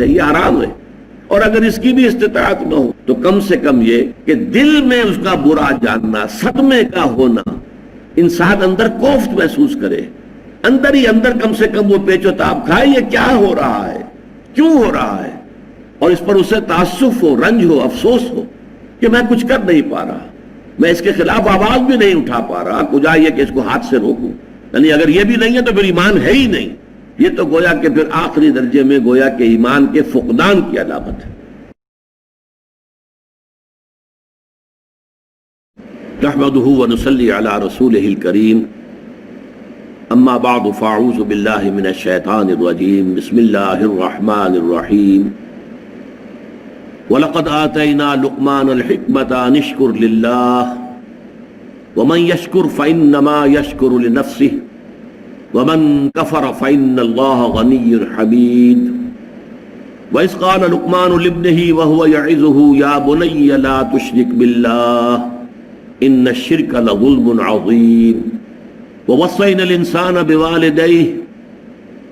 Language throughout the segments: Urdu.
ہے، یہ حرام ہے، اور اگر اس کی بھی استطاعت نہ ہو تو کم سے کم یہ کہ دل میں اس کا برا جاننا، صدمے کا ہونا، انسان اندر کوفت محسوس کرے، اندر ہی اندر کم سے کم وہ پیچ و تاب کھائے یہ کیا ہو رہا ہے، کیوں ہو رہا ہے، اور اس پر اسے تعسف ہو، رنج ہو، افسوس ہو کہ میں کچھ کر نہیں پا رہا، میں اس کے خلاف آواز بھی نہیں اٹھا پا رہا، کجا یہ کہ اس کو ہاتھ سے روکوں۔ یعنی اگر یہ بھی نہیں ہے تو پھر ایمان ہے ہی نہیں، یہ تو گویا کہ پھر آخری درجے میں گویا کہ ایمان کے فقدان کی علامت ہے۔ نحمده ونصلي على رسوله الكريم، اما بعد فاعوذ بالله من الشيطان الرجيم، بسم الله الرحمن الرحيم۔ وَلَقَدْ آتَيْنَا لُقْمَانَ الْحِكْمَةَ أَنِ اشْكُرْ لِلَّهِ وَمَنْ يَشْكُرْ فَإِنَّمَا يَشْكُرُ لِنَفْسِهِ وَمَنْ كَفَرَ فَإِنَّ اللَّهَ غَنِيٌّ حَمِيدٌ۔ وَإِذْ قَالَ لُقْمَانُ لِابْنِهِ وَهُوَ يَعِظُهُ يَا بُنَيَّ لَا تُشْرِكْ بِاللَّهِ إِنَّ الشِّرْكَ لَظُلْمٌ عَظِيمٌ۔ وَوَصَّيْنَا الْإِنسَانَ بِوَالِدَيْهِ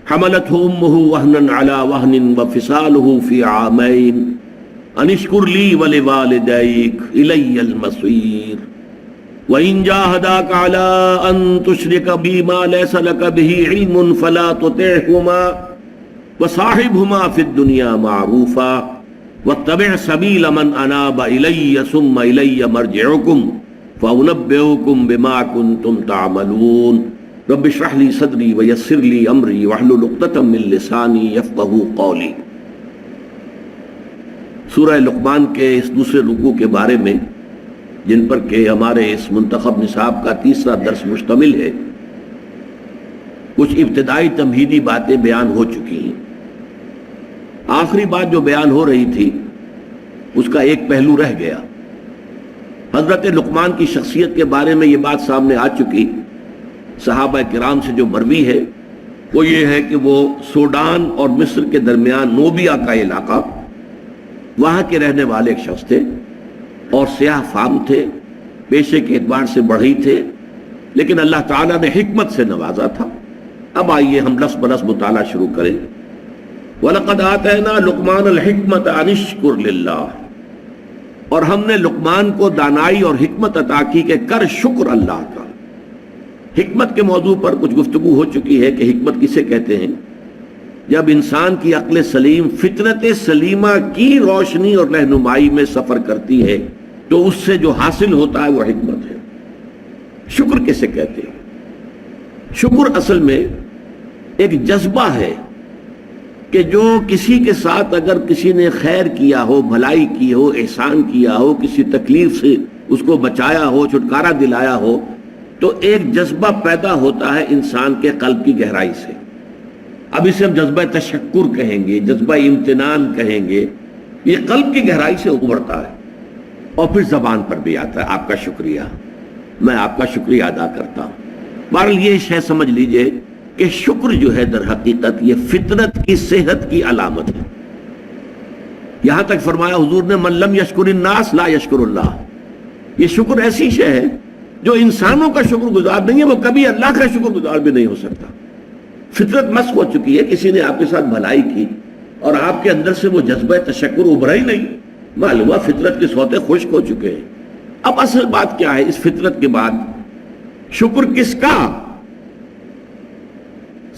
حَمَلَتْهُ أُمُّهُ وَهْنًا عَلَى وَهْنٍ وَفِصَالُهُ فِي عَامَيْنِ أَنِ اشْكُرْ لِي وَلِوَالِدَيْكَ إِلَيَّ الْمَصِيرُ۔ وَإِنْ جَاهَدَاكَ عَلَىٰ أَن تُشْرِكَ بِي مَا لَيْسَ لَكَ بِهِ عِلْمٌ فَلَا تُطِعْهُمَا وَصَاحِبْهُمَا فِي الدُّنْيَا مَعْرُوفًا وَاتَّبِعْ سَبِيلَ مَنْ أَنَابَ إِلَيَّ ثُمَّ إِلَيَّ مَرْجِعُكُمْ فَأُنَبِّئُكُم بِمَا كُنتُمْ تَعْمَلُونَ رَبِّ اشْرَحْ لِي صَدْرِي وَيَسِّرْ لِي أَمْرِي وَاحْلُلْ عُقْدَةً مِّن لِّسَانِي يَفْقَهُوا قَوْلِي۔ سورہ لقمان کے اس دوسرے رکوع کے بارے میں، جن پر کہ ہمارے اس منتخب نصاب کا تیسرا درس مشتمل ہے، کچھ ابتدائی تمہیدی باتیں بیان ہو چکی ہیں۔ آخری بات جو بیان ہو رہی تھی اس کا ایک پہلو رہ گیا۔ حضرت لقمان کی شخصیت کے بارے میں یہ بات سامنے آ چکی، صحابہ کرام سے جو مروی ہے وہ یہ ہے کہ وہ سوڈان اور مصر کے درمیان نوبیا کا علاقہ، وہاں کے رہنے والے ایک شخص تھے اور سیاہ فام تھے، پیشے کے اعتبار سے بڑھئی تھے، لیکن اللہ تعالیٰ نے حکمت سے نوازا تھا۔ اب آئیے ہم لفظ بلفظ مطالعہ شروع کریں۔ وَلَقَدْ آتَيْنَا لُقْمَانَ الْحِكْمَةَ أَنِ اشْكُرْ لِلَّهِ، اور ہم نے لقمان کو دانائی اور حکمت عطا کی کہ کر شکر اللہ کا۔ حکمت کے موضوع پر کچھ گفتگو ہو چکی ہے کہ حکمت کسے کہتے ہیں۔ جب انسان کی عقل سلیم فطرت سلیمہ کی روشنی اور رہنمائی میں سفر کرتی ہے تو اس سے جو حاصل ہوتا ہے وہ حکمت ہے۔ شکر کسے کہتے ہیں؟ شکر اصل میں ایک جذبہ ہے کہ جو کسی کے ساتھ اگر کسی نے خیر کیا ہو، بھلائی کی ہو، احسان کیا ہو، کسی تکلیف سے اس کو بچایا ہو، چھٹکارا دلایا ہو، تو ایک جذبہ پیدا ہوتا ہے انسان کے قلب کی گہرائی سے۔ اب اسے ہم جذبہ تشکر کہیں گے، جذبہ امتنان کہیں گے، یہ قلب کی گہرائی سے ابھرتا ہے اور پھر زبان پر بھی آتا ہے آپ کا شکریہ، میں آپ کا شکریہ ادا کرتا ہوں۔ بہرحال یہ شے سمجھ لیجئے کہ شکر جو ہے در حقیقت یہ فطرت کی صحت کی علامت ہے۔ یہاں تک فرمایا حضور نے من لم یشکر الناس لا یشکر اللہ، یہ شکر ایسی شے ہے جو انسانوں کا شکر گزار نہیں ہے، وہ کبھی اللہ کا شکر گزار بھی نہیں ہو سکتا۔ فطرت مسخ ہو چکی ہے، کسی نے آپ کے ساتھ بھلائی کی اور آپ کے اندر سے وہ جذبہ تشکر ابھرا ہی نہیں، معلوم ہوا فطرت کے سوتے خشک ہو چکے ہیں۔ اب اصل بات کیا ہے؟ اس فطرت کے بعد شکر کس کا؟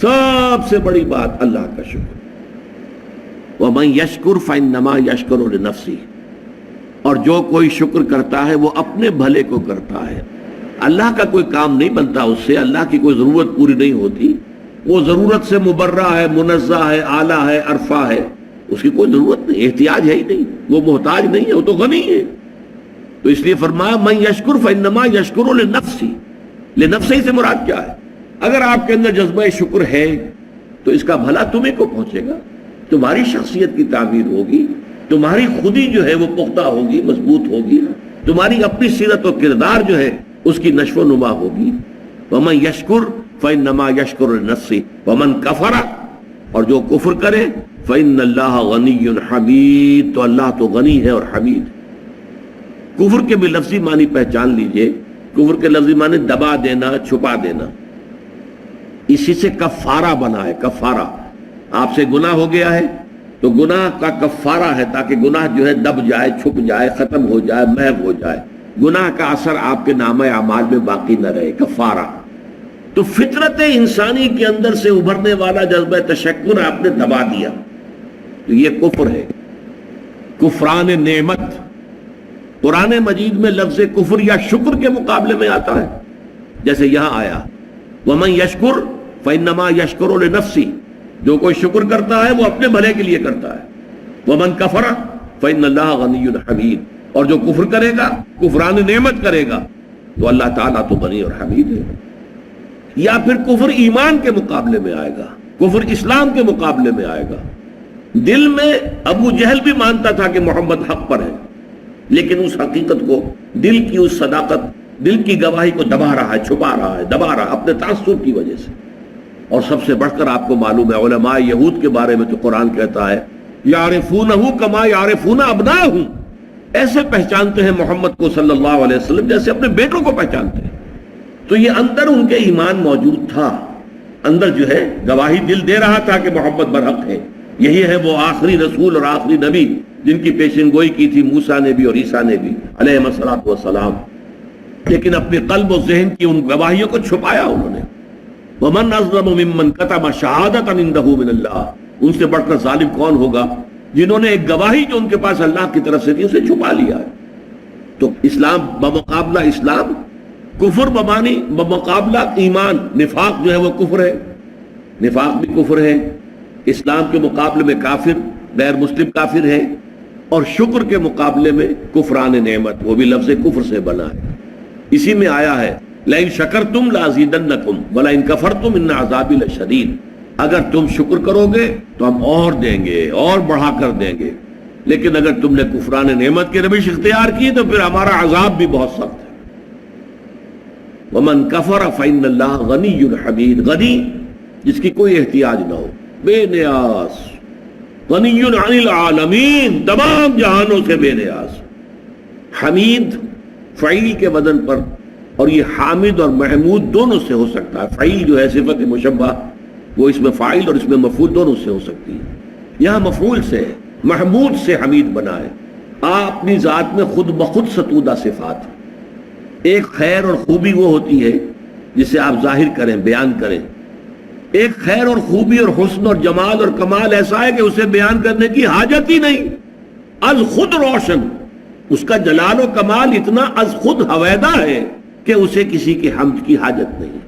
سب سے بڑی بات اللہ کا شکر۔ وَمَن يَشْكُرْ فَإِنَّمَا يَشْكُرُ لِنَفْسِهِ، اور جو کوئی شکر کرتا ہے وہ اپنے بھلے کو کرتا ہے۔ اللہ کا کوئی کام نہیں بنتا اس سے، اللہ کی کوئی ضرورت پوری نہیں ہوتی، وہ ضرورت سے مبرہ ہے، منزہ ہے، اعلیٰ ہے، عرفہ ہے، اس کی کوئی ضرورت نہیں، احتیاج ہے ہی نہیں، وہ محتاج نہیں ہے، وہ تو غنی ہے۔ تو اس لیے فرمایا من یشکر فإنما یشکر لنفسہ، لنفسہ سے مراد کیا ہے؟ اگر آپ کے اندر جذبہ شکر ہے تو اس کا بھلا تمہیں کو پہنچے گا، تمہاری شخصیت کی تعمیر ہوگی، تمہاری خودی جو ہے وہ پختہ ہوگی، مضبوط ہوگی، تمہاری اپنی سیرت و کردار جو ہے اس کی نشو و نما ہوگی۔ ومن یشکر فإنما یشکر لنفسہ ومن کفر، اور جو کفر کرے فإن اللہ غنی حمید، تو اللہ تو غنی ہے اور حمید۔ کفر کے بھی لفظی معنی پہچان لیجئے۔ کفر کے لفظی معنی دبا دینا، چھپا دینا، اسی سے کفارہ بنا ہے۔ کفارہ، آپ سے گناہ ہو گیا ہے، تو گناہ کا کفارہ ہے تاکہ گناہ جو ہے دب جائے، چھپ جائے، ختم ہو جائے، محو ہو جائے، گناہ کا اثر آپ کے نامہ اعمال میں باقی نہ رہے، کفارہ۔ تو فطرت انسانی کے اندر سے ابھرنے والا جذبہ تشکر آپ نے دبا دیا، تو یہ کفر ہے، کفران نعمت۔ قرآن مجید میں لفظ کفر یا شکر کے مقابلے میں آتا ہے، جیسے یہاں آیا وَمَن يَشْكُرْ فَإِنَّمَا يَشْكُرُ لِنَفْسِهِ، جو کوئی شکر کرتا ہے وہ اپنے بھلے کے لیے کرتا ہے۔ وَمَن كَفَرَ فَإِنَّ اللَّهَ غَنِيٌّ حَمِيدٌ، اور جو کفر کرے گا، کفران نعمت کرے گا، تو اللہ تعالیٰ تو غنی اور حمید ہے۔ یا پھر کفر ایمان کے مقابلے میں آئے گا، کفر اسلام کے مقابلے میں آئے گا۔ دل میں ابو جہل بھی مانتا تھا کہ محمد حق پر ہے، لیکن اس حقیقت کو، دل کی اس صداقت، دل کی گواہی کو دبا رہا ہے، چھپا رہا ہے، دبا رہا ہے اپنے تعصب کی وجہ سے۔ اور سب سے بڑھ کر آپ کو معلوم ہے علماء یہود کے بارے میں تو قرآن کہتا ہے یعرفونہ کما یعرفون ابناءہم، ایسے پہچانتے ہیں محمد کو صلی اللہ علیہ وسلم جیسے اپنے بیٹوں کو پہچانتے ہیں۔ تو یہ اندر ان کے ایمان موجود تھا، اندر جو ہے گواہی دل دے رہا تھا کہ محمد برحق ہے، یہی ہے وہ آخری رسول اور آخری نبی جن کی پیشن گوئی کی تھی موسیٰ نے بھی اور عیسیٰ نے بھی علیہ الصلوۃ والسلام، لیکن اپنے قلب و ذہن کی ان گواہیوں کو چھپایا انہوں نے۔ وَمَنْ أَظْلَمُ مِمَّنْ كَتَمَ شَهَادَةً عِندَهُ مِنَ اللَّهِ، ان سے بڑھ کر ظالم کون ہوگا جنہوں نے ایک گواہی جو ان کے پاس اللہ کی طرف سے تھی اسے چھپا لیا ہے۔ تو اسلام بمقابلہ اسلام، کفر بمقابلہ ایمان، نفاق جو ہے وہ کفر ہے، نفاق بھی کفر ہے، اسلام کے مقابلے میں کافر، غیر مسلم کافر ہے، اور شکر کے مقابلے میں کفران نعمت، وہ بھی لفظ کفر سے بنا ہے۔ اسی میں آیا ہے لَإِن شَكَرْتُمْ لَأَزِيدَنَّكُمْ وَلَإِن كَفَرْتُمْ إِنَّ عَذَابِي لَشَدِيدٌ، اگر تم شکر کرو گے تو ہم اور دیں گے، اور بڑھا کر دیں گے، لیکن اگر تم نے کفران نعمت کے روش اختیار کی تو پھر ہمارا عذاب بھی بہت سخت ہے۔ وَمَن كَفَرَ فَإِنَّ اللَّهَ غَنِيٌّ حَمِيدٌ، غنی جس کی کوئی احتیاج نہ ہو، بے نیاز، غنی عن العالمین، تمام جہانوں سے بے نیاز۔ حمید فعیل کے وزن پر، اور یہ حامد اور محمود دونوں سے ہو سکتا ہے۔ فعیل جو ہے صفت مشبہ، وہ اس میں فاعل اور اس میں مفعول دونوں سے ہو سکتی ہے۔ یہاں مفعول سے ہے، محمود سے حمید بنا ہے۔ آپ اپنی ذات میں خود بخود ستودہ صفات، ایک خیر اور خوبی وہ ہوتی ہے جسے آپ ظاہر کریں، بیان کریں۔ ایک خیر اور خوبی اور حسن اور جمال اور کمال ایسا ہے کہ اسے بیان کرنے کی حاجت ہی نہیں، از خود روشن، اس کا جلال و کمال اتنا از خود ہویدہ ہے کہ اسے کسی کی حمد کی حاجت نہیں۔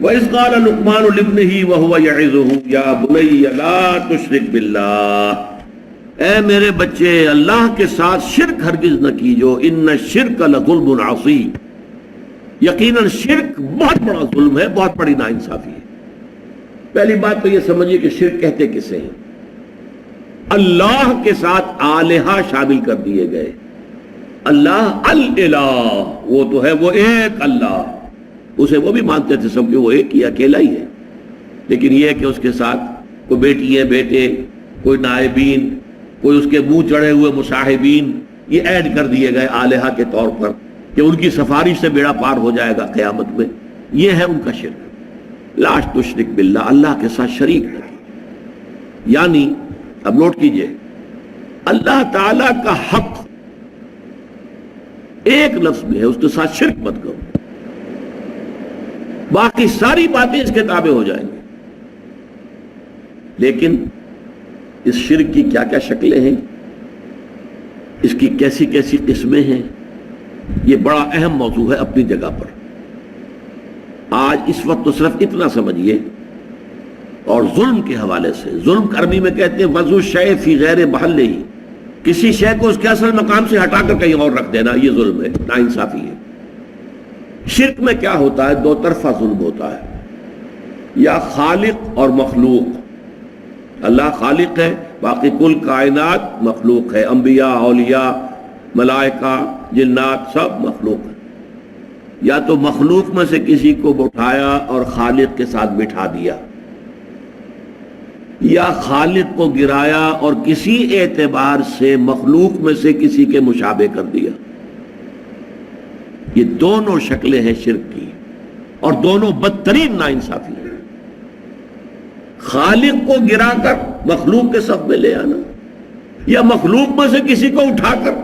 وَإِذْ قَالَ لُقْمَانُ لِابْنِهِ وَهُوَ يَعِظُهُ يَا بُنَيَّ لَا تُشْرِكْ بِاللَّهِ، اے میرے بچے اللہ کے ساتھ شرک ہرگز نہ کیجو، ان الشرک لظلم عظیم، یقیناً شرک بہت بڑا ظلم ہے، بہت بڑی ناانصافی ہے۔ پہلی بات تو یہ سمجھیے کہ شرک کہتے کسے ہیں؟ اللہ کے ساتھ آلہہ شامل کر دیے گئے۔ اللہ الالہ، وہ تو ہے وہ ایک اللہ، اسے وہ بھی مانتے تھے سب کہ وہ ایک ہی اکیلا ہی ہے، لیکن یہ ہے کہ اس کے ساتھ کوئی بیٹی ہے، بیٹے، کوئی نائبین، کوئی اس کے منہ چڑھے ہوئے مصاحبین، یہ ایڈ کر دیے گئے آلہہ کے طور پر کہ ان کی سفارش سے بیڑا پار ہو جائے گا قیامت میں۔ یہ ہے ان کا شرک، لا تشرک باللہ، اللہ کے ساتھ شریک نہ کی۔ یعنی اب نوٹ کیجئے، اللہ تعالیٰ کا حق ایک لفظ میں ہے، اس کے ساتھ شرک مت کرو، باقی ساری باتیں اس کے تابع ہو جائیں گے۔ لیکن اس شرک کی کیا کیا شکلیں ہیں، اس کی کیسی کیسی قسمیں ہیں، یہ بڑا اہم موضوع ہے اپنی جگہ پر۔ آج اس وقت تو صرف اتنا سمجھیے، اور ظلم کے حوالے سے، ظلم عربی میں کہتے ہیں وضع الشیء فی غیر محلہ، کسی شے کو اس کے اصل مقام سے ہٹا کر کہیں اور رکھ دینا، یہ ظلم ہے، ناانصافی ہے۔ شرک میں کیا ہوتا ہے؟ دو طرفہ ظلم ہوتا ہے، یا خالق اور مخلوق۔ اللہ خالق ہے، باقی کل کائنات مخلوق ہے، انبیاء، اولیاء، ملائکہ، جنات سب مخلوق ہیں۔ یا تو مخلوق میں سے کسی کو اٹھایا اور خالق کے ساتھ بٹھا دیا، یا خالق کو گرایا اور کسی اعتبار سے مخلوق میں سے کسی کے مشابہ کر دیا۔ یہ دونوں شکلیں ہیں شرک کی، اور دونوں بدترین ناانصافی ہیں۔ خالق کو گرا کر مخلوق کے صف میں لے آنا، یا مخلوق میں سے کسی کو اٹھا کر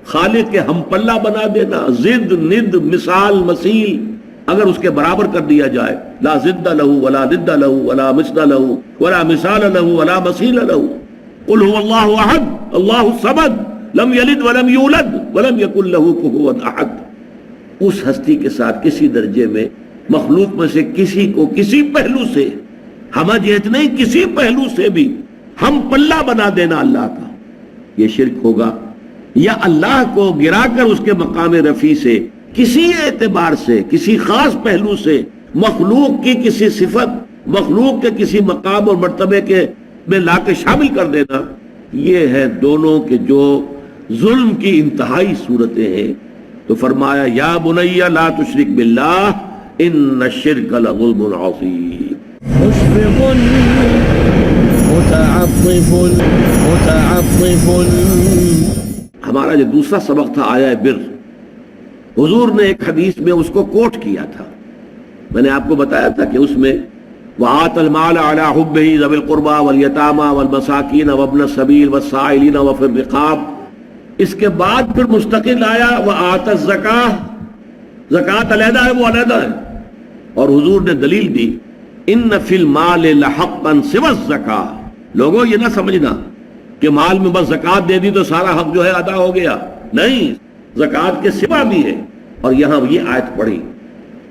خالق کے ہم پلہ بنا دینا، ضد ند مثال مثیل اگر اس کے برابر کر دیا جائے، لا ضد لہ ولا ند لہ ولا مثل لہ ولا مثال لہ ولا مثیل لہ، قل هو اللہ احد اللہ الصمد لم یلد ولم یولد ولم یکن لہ کفوا احد۔ اس ہستی کے ساتھ کسی درجے میں مخلوق میں سے کسی کو کسی پہلو سے، ہمہ جہت نہیں کسی پہلو سے بھی ہم پلہ بنا دینا اللہ کا، یہ شرک ہوگا۔ یا اللہ کو گرا کر اس کے مقام رفیع سے کسی اعتبار سے کسی خاص پہلو سے مخلوق کی کسی صفت، مخلوق کے کسی مقام اور مرتبے کے میں لا کے شامل کر دینا، یہ ہے دونوں کے جو ظلم کی انتہائی صورتیں ہیں۔ تو فرمایا یا بنی لا تشرک باللہ ان الشرک لظلم عظیم۔ مشفق متعطف۔ ہمارا جو دوسرا سبق تھا آیا بر، حضور نے ایک حدیث میں اس کو کوٹ کیا تھا، میں نے آپ کو بتایا تھا کہ اس میں وَآتَ الْمَالَ عَلَى حُبِّهِ ذَوِي الْقُرْبَى وَالْيَتَامَى وَالْمَسَاكِينَ وَابْنَ السَّبِيلِ وَالسَّائِلِينَ وَفِي الرِّقَابِ۔ اس کے بعد پھر مستقل آیا وَآتَ الزَّكَاةَ، زکوٰۃ علیحدہ ہے، وہ علیحدہ ہے، اور حضور نے دلیل دی اِنَّ فِي الْمَالِ لَحَقًّا سِوَى الزَّكَاةِ۔ لوگوں یہ نہ سمجھنا کہ مال میں بس زکوٰۃ دے دی تو سارا حق جو ہے ادا ہو گیا، نہیں، زکوٰۃ کے سوا بھی ہے۔ اور یہاں یہ آیت پڑھی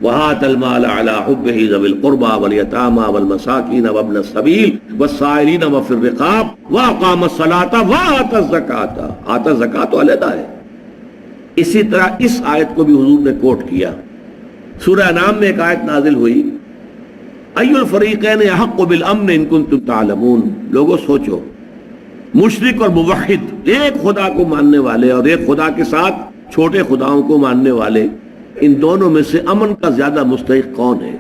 وَآتَ الْمَالَ عَلَى حُبِّهِ ذَوِي الْقُرْبَى وَالْيَتَامَى وَالْمَسَاكِينَ وَابْنَ السَّبِيلِ وَالسَّائِلِينَ وَفِي الرِّقَابِ وَأَقَامَ الصَّلَاةَ وَآتَى الزَّكَاةَ۔ آتا زکوٰۃ تو علیحدہ ہے۔ اسی طرح اس آیت کو بھی حضور نے کوٹ کیا۔ سورہ انعام میں ایک آیت نازل ہوئی اَيُّ الْفَرِيقَيْنِ أَحَقُّ بِالْأَمْنِ إِن كُنتُمْ تَعْلَمُونَ۔ لوگوں سوچو، مشرک اور موحد، ایک خدا کو ماننے والے اور ایک خدا کے ساتھ چھوٹے خداؤں کو ماننے والے، ان دونوں میں سے امن کا زیادہ مستحق کون ہے؟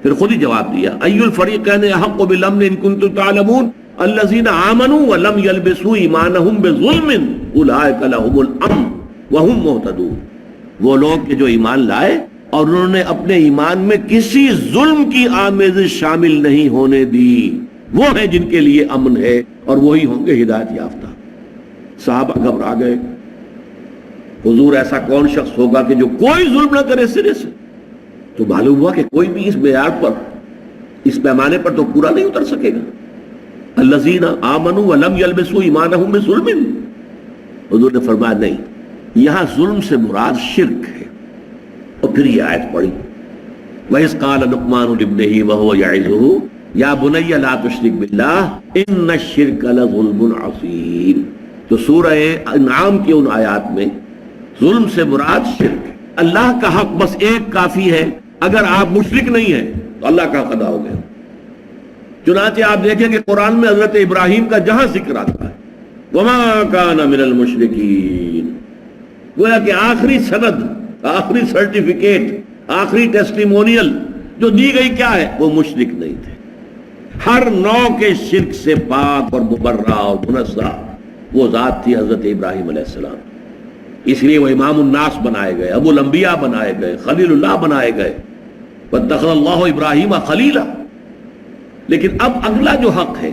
پھر خود ہی جواب دیا اَيُّ الْفَرِيقَيْنِ أَحَقُّ بِالْأَمْنِ إِن كُنتُمْ تَعْلَمُونَ الَّذِينَ آمَنُوا وَلَمْ يَلْبِسُوا إِيمَانَهُم بِظُلْمٍ أُولَٰئِكَ لَهُمُ الْأَمْنُ وَهُمْ مُهْتَدُونَ۔ وہ لوگ کہ جو ایمان لائے اور انہوں نے اپنے ایمان میں کسی ظلم کی آمیزش شامل نہیں ہونے دی، وہ ہیں جن کے لیے امن ہے اور وہی ہوں گے ہدایت یافتہ۔ صحابہ گھبرا گئے، حضور ایسا کون شخص ہوگا کہ جو کوئی ظلم نہ کرے سرے سے؟ تو معلوم ہوا کہ کوئی بھی اس معیار پر، اس پیمانے پر تو پورا نہیں اتر سکے گا۔ الذین آمنوا ولم یلبسوا ایمانہم بظلم، حضور نے فرمایا نہیں، یہاں ظلم سے مراد شرک ہے۔ اور پھر یہ آیت پڑھی وَإِذْ قَالَ لُقْمَانُ لِابْنِهِ وَهُوَ يَعِظُهُ يَا بُنَيَّ لَا تُشْرِكْ بِاللَّهِ إِنَّ الشِّرْكَ لَظُلْمٌ عَظِيمٌ۔ تو سورہ انعام کی ان آیات میں ظلم سے مراد شرک، اللہ کا حق بس ایک کافی ہے، اگر آپ مشرک نہیں ہیں تو اللہ کا حق ادا ہو گیا۔ چنانچہ آپ دیکھیں کہ قرآن میں حضرت ابراہیم کا جہاں ذکر آتا ہے وَمَا كَانَ مِنَ الْمُشْرِكِينَ، گویا کہ آخری سند، آخری سرٹیفکیٹ، آخری ٹیسٹیمونیل جو دی گئی کیا ہے؟ وہ مشرک نہیں تھے، ہر نوع کے شرک سے پاک اور مبرہ اور منزہ وہ ذات تھی حضرت ابراہیم علیہ السلام۔ اس لیے وہ امام الناس بنائے گئے، ابو الانبیاء بنائے گئے، خلیل اللہ بنائے گئے، وَاتَّخَذَ اللَّهُ إِبْرَاهِيمَ خَلِيلًا۔ لیکن اب اگلا جو حق ہے،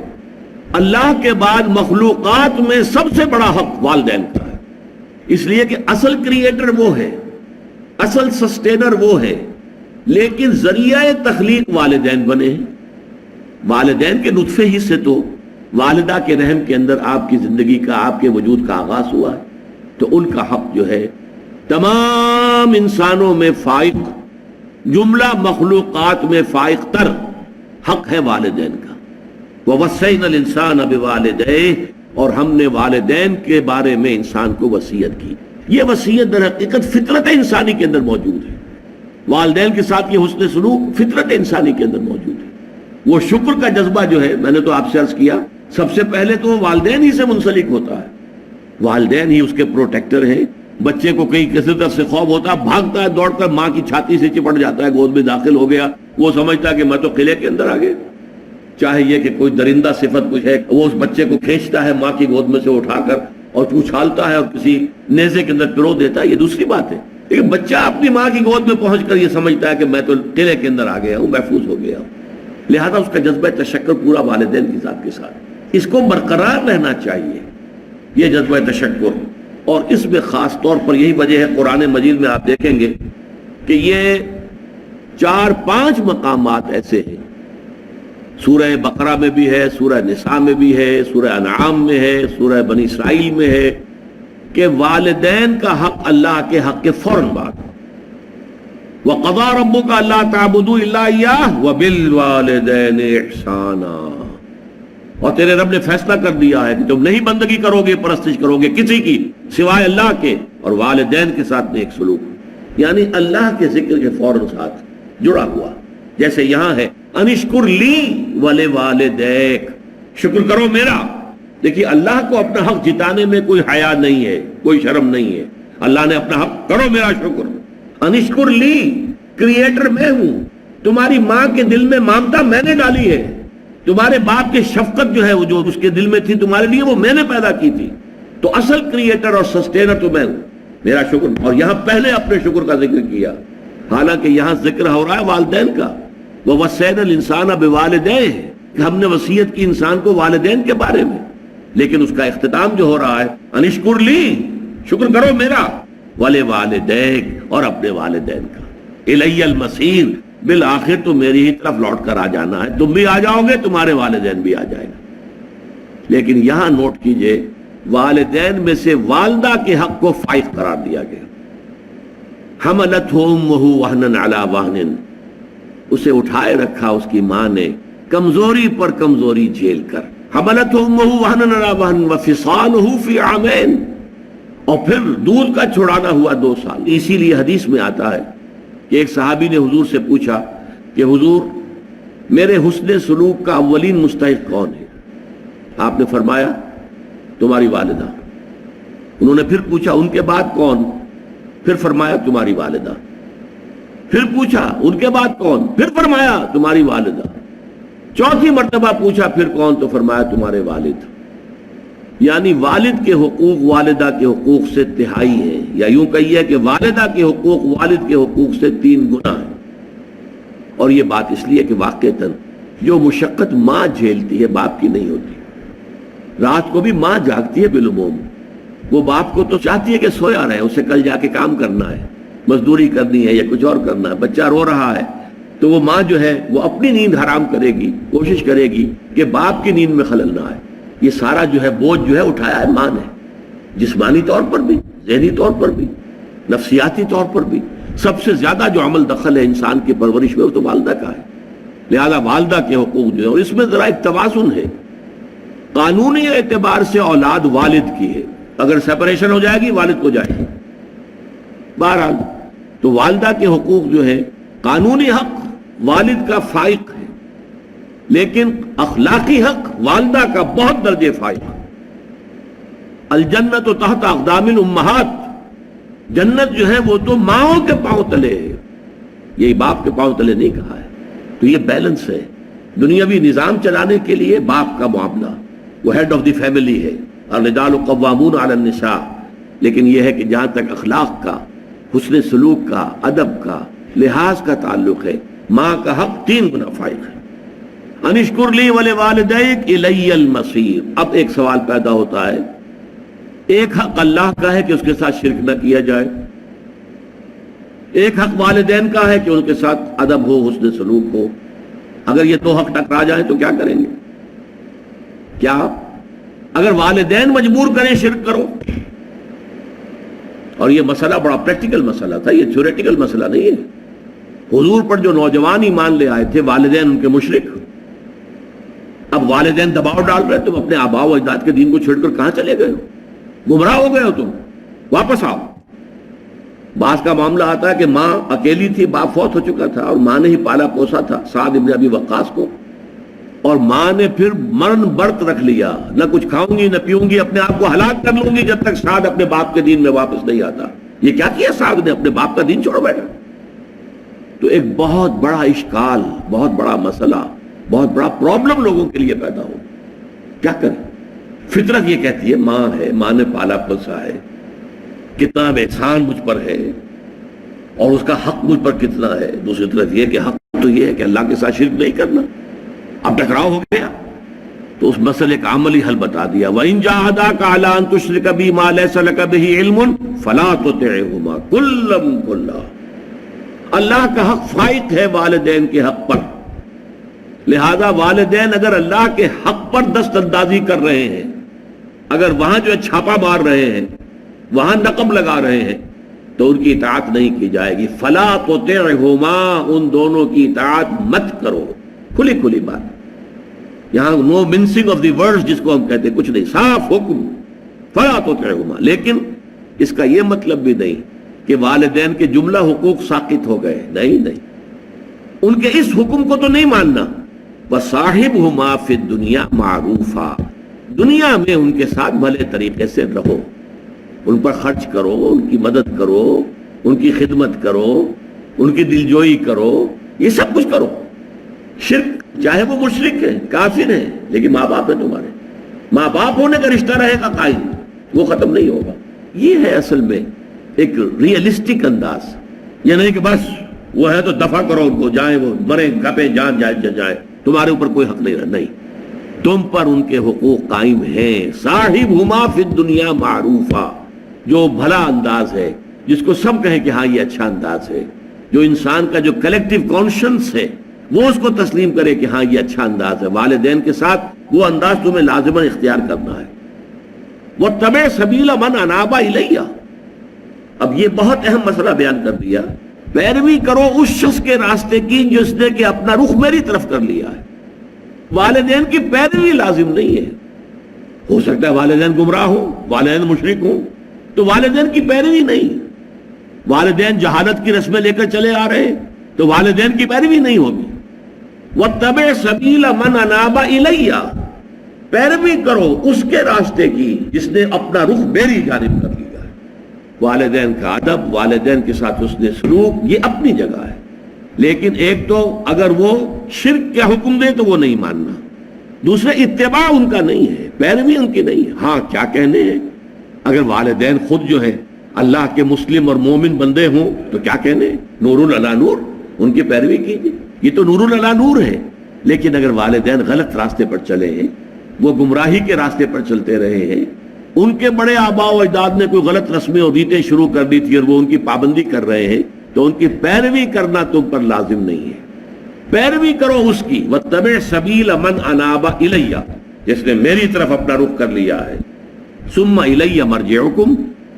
اللہ کے بعد مخلوقات میں سب سے بڑا حق والدین کا ہے، اس لیے کہ اصل کریٹر وہ ہے، اصل سسٹینر وہ ہے، لیکن ذریعہ تخلیق والدین بنے ہیں۔ والدین کے نطفے ہی سے تو والدہ کے رحم کے اندر آپ کی زندگی کا، آپ کے وجود کا آغاز ہوا ہے، تو ان کا حق جو ہے تمام انسانوں میں فائق، جملہ مخلوقات میں فائق تر حق ہے والدین کا۔ وَوَصَّيْنَا الْإِنسَانَ بِوَالِدَيْهِ، اور ہم نے والدین کے بارے میں انسان کو وصیت کی۔ یہ وصیت در حقیقت فطرت انسانی کے اندر موجود ہے، والدین کے ساتھ یہ حسن سلوک فطرت انسانی کے اندر موجود ہے۔ وہ شکر کا جذبہ جو ہے، میں نے تو آپ سے عرض کیا، سب سے پہلے تو والدین ہی سے منسلک ہوتا ہے، والدین ہی اس کے پروٹیکٹر ہیں۔ بچے کو کہیں کسی طرح سے خوف ہوتا ہے، بھاگتا ہے دوڑ کر ماں کی چھاتی سے چپٹ جاتا ہے، گود میں داخل ہو گیا، وہ سمجھتا ہے کہ میں تو قلعے کے اندر آ گیا۔ چاہے یہ کہ کوئی درندہ صفت کچھ ہے، وہ اس بچے کو کھینچتا ہے ماں کی گود میں سے اٹھا کر اور اچھالتا ہے اور کسی نیزے کے اندر پرو دیتا ہے، یہ دوسری بات ہے۔ لیکن بچہ اپنی ماں کی گود میں پہنچ کر یہ سمجھتا ہے کہ میں تو قلعے کے اندر آ گیا ہوں، محفوظ ہو گیا ہوں۔ لہذا اس کا جذبہ تشکر پورا والدین کی ذات کے ساتھ، اس کو برقرار رہنا چاہیے، یہ جذبہ تشکر۔ اور اس میں خاص طور پر یہی وجہ ہے قرآن مجید میں آپ دیکھیں گے کہ یہ 4-5 مقامات ایسے ہیں، سورہ بقرہ میں بھی ہے، سورہ نساء میں بھی ہے، سورہ انعام میں ہے، سورہ بنی اسرائیل میں ہے، کہ والدین کا حق اللہ کے حق کے فوراً بعد وَقَضَىٰ رَبُّكَ أَلَّا تَعْبُدُوا إِلَّا إِيَّاهُ وَبِالْوَالِدَيْنِ إِحْسَانًا، اور تیرے رب نے فیصلہ کر دیا ہے کہ تم نہیں بندگی کرو گے، پرستش کرو گے کسی کی سوائے اللہ کے، اور والدین کے ساتھ نیک سلوک، یعنی اللہ کے ذکر کے فوراً ساتھ جڑا ہوا۔ جیسے یہاں ہے انشکر لی ولوالدیک، شکر کرو میرا۔ دیکھیے اللہ کو اپنا حق جتانے میں کوئی حیا نہیں ہے، کوئی شرم نہیں ہے، اللہ نے اپنا حق کرو میرا شکر۔ انشکر لی، کریٹر میں ہوں، تمہاری ماں کے دل میں ممتا میں نے ڈالی ہے، تمہارے باپ کی شفقت جو ہے وہ جو اس کے دل میں تھی تمہارے لیے وہ میں نے پیدا کی تھی، تو اصل کریٹر اور سسٹینر تو میں ہوں، میرا شکر۔ اور یہاں پہلے اپنے شکر کا ذکر کیا، حالانکہ یہاں ذکر ہو رہا ہے والدین کا، وَوَصَّيْنَا الْإِنسَانَ بِوَالِدَيْهِ، کہ ہم نے وصیت کی انسان کو والدین کے بارے میں، لیکن اس کا اختتام جو ہو رہا ہے انشکر لی، شکر کرو میرا، وَلِوَالِدَيْكَ، اور اپنے والدین کا، اِلَيَّ الْمَصِيرُ، بالآخر تو میری ہی طرف لوٹ کر آ جانا ہے، تم بھی آ جاؤ گے، تمہارے والدین بھی آ جائے گا۔ لیکن یہاں نوٹ کیجئے والدین میں سے والدہ کے حق کو فائق قرار دیا گیا، حملتہ امہ وہنا علی وہن، اسے اٹھائے رکھا اس کی ماں نے کمزوری پر کمزوری جھیل کر، حملتہ امہ وہنا علی وہن وفصالہ فی عامین، اور پھر دودھ کا چھڑانا ہوا 2 سال۔ اسی لیے حدیث میں آتا ہے کہ ایک صحابی نے حضور سے پوچھا کہ حضور میرے حسن سلوک کا اولین مستحق کون ہے؟ آپ نے فرمایا تمہاری والدہ۔ انہوں نے پھر پوچھا ان کے بعد کون؟ پھر فرمایا تمہاری والدہ۔ پھر پوچھا ان کے بعد کون؟ پھر فرمایا تمہاری والدہ۔ چوتھی مرتبہ پوچھا پھر کون؟ تو فرمایا تمہارے والد۔ یعنی والد کے حقوق والدہ کے حقوق سے تہائی ہیں، یا یوں کہیے کہ والدہ کے حقوق والد کے حقوق سے 3 گنا ہیں۔ اور یہ بات اس لیے کہ واقعتاً جو مشقت ماں جھیلتی ہے باپ کی نہیں ہوتی۔ رات کو بھی ماں جاگتی ہے بالعموم، وہ باپ کو تو چاہتی ہے کہ سویا رہے، اسے کل جا کے کام کرنا ہے، مزدوری کرنی ہے یا کچھ اور کرنا ہے، بچہ رو رہا ہے تو وہ ماں جو ہے وہ اپنی نیند حرام کرے گی، کوشش کرے گی کہ باپ کی نیند میں خلل نہ آئے۔ یہ سارا جو ہے بوجھ جو ہے اٹھایا ہے ماں نے، جسمانی طور پر بھی، ذہنی طور پر بھی، نفسیاتی طور پر بھی۔ سب سے زیادہ جو عمل دخل ہے انسان کی پرورش میں وہ تو والدہ کا ہے، لہذا والدہ کے حقوق جو ہے، اور اس میں ذرا ایک توازن ہے، قانونی اعتبار سے اولاد والد کی ہے، اگر سیپریشن ہو جائے گی والد کو جائے گی، بہرحال تو والدہ کے حقوق جو ہے قانونی حق والد کا فائق ہے، لیکن اخلاقی حق والدہ کا بہت درجے فائق۔ الجنت تحت اقدام الامہات، جنت جو ہے وہ تو ماؤں کے پاؤں تلے ہے، یہی باپ کے پاؤں تلے نہیں کہا ہے۔ تو یہ بیلنس ہے، دنیاوی نظام چلانے کے لیے باپ کا معاملہ، وہ ہیڈ آف دی فیملی ہے، الرجال قوامون علی النساء، لیکن یہ ہے کہ جہاں تک اخلاق کا، حسن سلوک کا، ادب کا، لحاظ کا تعلق ہے، ماں کا حق 3 گنا فائق ہے۔ انشکر لی ولوالدیک الی المصیر۔ اب ایک سوال پیدا ہوتا ہے، ایک حق اللہ کا ہے کہ اس کے ساتھ شرک نہ کیا جائے، ایک حق والدین کا ہے کہ ان کے ساتھ ادب ہو، حسن سلوک ہو۔ اگر یہ 2 حق ٹکرا جائیں تو کیا کریں گے؟ کیا اگر والدین مجبور کریں شرک کرو؟ اور یہ مسئلہ بڑا پریکٹیکل مسئلہ تھا، یہ تھیوریٹیکل مسئلہ نہیں ہے۔ حضور پر جو نوجوان ایمان لے آئے تھے، والدین ان کے مشرک، اب والدین دباؤ ڈال رہے، تم اپنے آباء و اجداد کے دین کو چھوڑ کر کہاں چلے گئے ہو؟ گمراہ ہو گئے ہو، تم واپس آؤ۔ بعض کا معاملہ آتا ہے کہ ماں اکیلی تھی، باپ فوت ہو چکا تھا، اور ماں نے ہی پالا پوسا تھا سعد بن ابی وقاص کو، اور ماں نے پھر مرن برت رکھ لیا، نہ کچھ کھاؤں گی نہ پیوں گی، اپنے آپ کو ہلاک کر لوں گی جب تک سعد اپنے باپ کے دین میں واپس نہیں آتا۔ یہ کیا کیا سعد نے؟ اپنے باپ کا دین چھوڑ بیٹھا۔ تو ایک بہت بڑا اشکال، بہت بڑا مسئلہ، بہت بڑا پرابلم لوگوں کے لیے پیدا ہو۔ کیا کریں؟ فطرت یہ کہتی ہے ماں ہے، ماں نے پالا پوسا ہے، کتنا احسان مجھ پر ہے، اور اس کا حق مجھ پر کتنا ہے۔ دوسری طرف یہ کہ حق تو یہ ہے کہ اللہ کے ساتھ شرک نہیں کرنا، اب ٹکراؤ ہو گیا تو اس مسئلے کا عملی حل بتا دیا. وَإِن جَاهَدَاكَ عَلَىٰ أَن تُشْرِكَ بِي مَا لَيْسَ لَكَ بِهِ عِلْمٌ فَلَا تُطِعْهُمَا كُلًّا كُلًّا. اللہ کا حق فائق ہے والدین کے حق پر، لہذا والدین اگر اللہ کے حق پر دست اندازی کر رہے ہیں، اگر وہاں جو ہے چھاپا مار رہے ہیں، وہاں نقب لگا رہے ہیں، تو ان کی اطاعت نہیں کی جائے گی. فلا تطعهما، ان دونوں کی اطاعت مت کرو. کھلی کھلی بات، یہاں نو منسنگ آف دی ورڈز جس کو ہم کہتے ہیں، کچھ نہیں، صاف حکم فلا تطعهما. لیکن اس کا یہ مطلب بھی نہیں کہ والدین کے جملہ حقوق ساقط ہو گئے، نہیں، ان کے اس حکم کو تو نہیں ماننا. وَصَاحِبْهُمَا فِي الدُّنْيَا مَعْرُوفًا، دنیا میں ان کے ساتھ بھلے طریقے سے رہو، ان پر خرچ کرو، ان کی مدد کرو، ان کی خدمت کرو، ان کی دلجوئی کرو، یہ سب کچھ کرو. شرک چاہے وہ مشرک ہیں، کافر ہیں، لیکن ماں باپ ہیں تمہارے، ماں باپ ہونے کا رشتہ رہے گا قائم، وہ ختم نہیں ہوگا. یہ ہے اصل میں ایک ریئلسٹک انداز. یہ نہیں کہ بس وہ ہے تو دفع کرو ان کو، جائیں وہ مریں کپیں جان جائے، تمہارے اوپر کوئی حق نہیں رہا. نہیں، تم پر ان کے حقوق قائم ہیں. صاحبہما فی الدنیا معروفا، جو بھلا انداز ہے، جس کو سب کہیں کہ ہاں یہ اچھا انداز ہے، جو انسان کا جو کلیکٹیو کانشنس ہے وہ اس کو تسلیم کرے کہ ہاں یہ اچھا انداز ہے. والدین کے ساتھ وہ انداز تمہیں لازماً اختیار کرنا ہے. وَاتَّبِعْ سَبِيلَ مَنْ أَنَابَ إِلَيَّ. اب یہ بہت اہم مسئلہ بیان کر دیا. پیروی کرو اس شخص کے راستے کی جس نے کہ اپنا رخ میری طرف کر لیا ہے. والدین کی پیروی لازم نہیں ہے. ہو سکتا ہے والدین گمراہ ہوں، والدین مشرک ہوں، تو والدین کی پیروی نہیں. والدین جہالت کی رسمیں لے کر چلے آ رہے ہیں تو والدین کی پیروی نہیں ہوگی. وَاتَّبِعْ سَبِيلَ مَنْ أَنَابَ إِلَيَّ، پیروی کرو اس کے راستے کی جس نے اپنا رخ میری جانب کر لیا ہے. والدین کا ادب، والدین کے ساتھ حسن سلوک، یہ اپنی جگہ ہے. لیکن ایک تو اگر وہ شرک کا حکم دے تو وہ نہیں ماننا، دوسرے اتباع ان کا نہیں ہے، پیروی ان کی نہیں ہے. ہاں کیا کہنے ہیں، اگر والدین خود جو ہے اللہ کے مسلم اور مومن بندے ہوں تو کیا کہنے، نور علی نور، ان کی پیروی کیجیے، یہ تو نور علی نور ہے. لیکن اگر والدین غلط راستے پر چلے ہیں، وہ گمراہی کے راستے پر چلتے رہے ہیں، ان کے بڑے آباء و اجداد نے کوئی غلط رسمیں اور ریتیں شروع کر دی تھی اور وہ ان کی پابندی کر رہے ہیں، تو ان کی پیروی کرنا تم پر لازم نہیں ہے. پیروی کرو اس کی. وَاتَّبِعْ سَبِيلَ مَنْ أَنَابَ إِلَيَّ، جس نے میری طرف اپنا رخ کر لیا ہے. ثُمَّ إِلَيَّ مَرْجِعُكُمْ،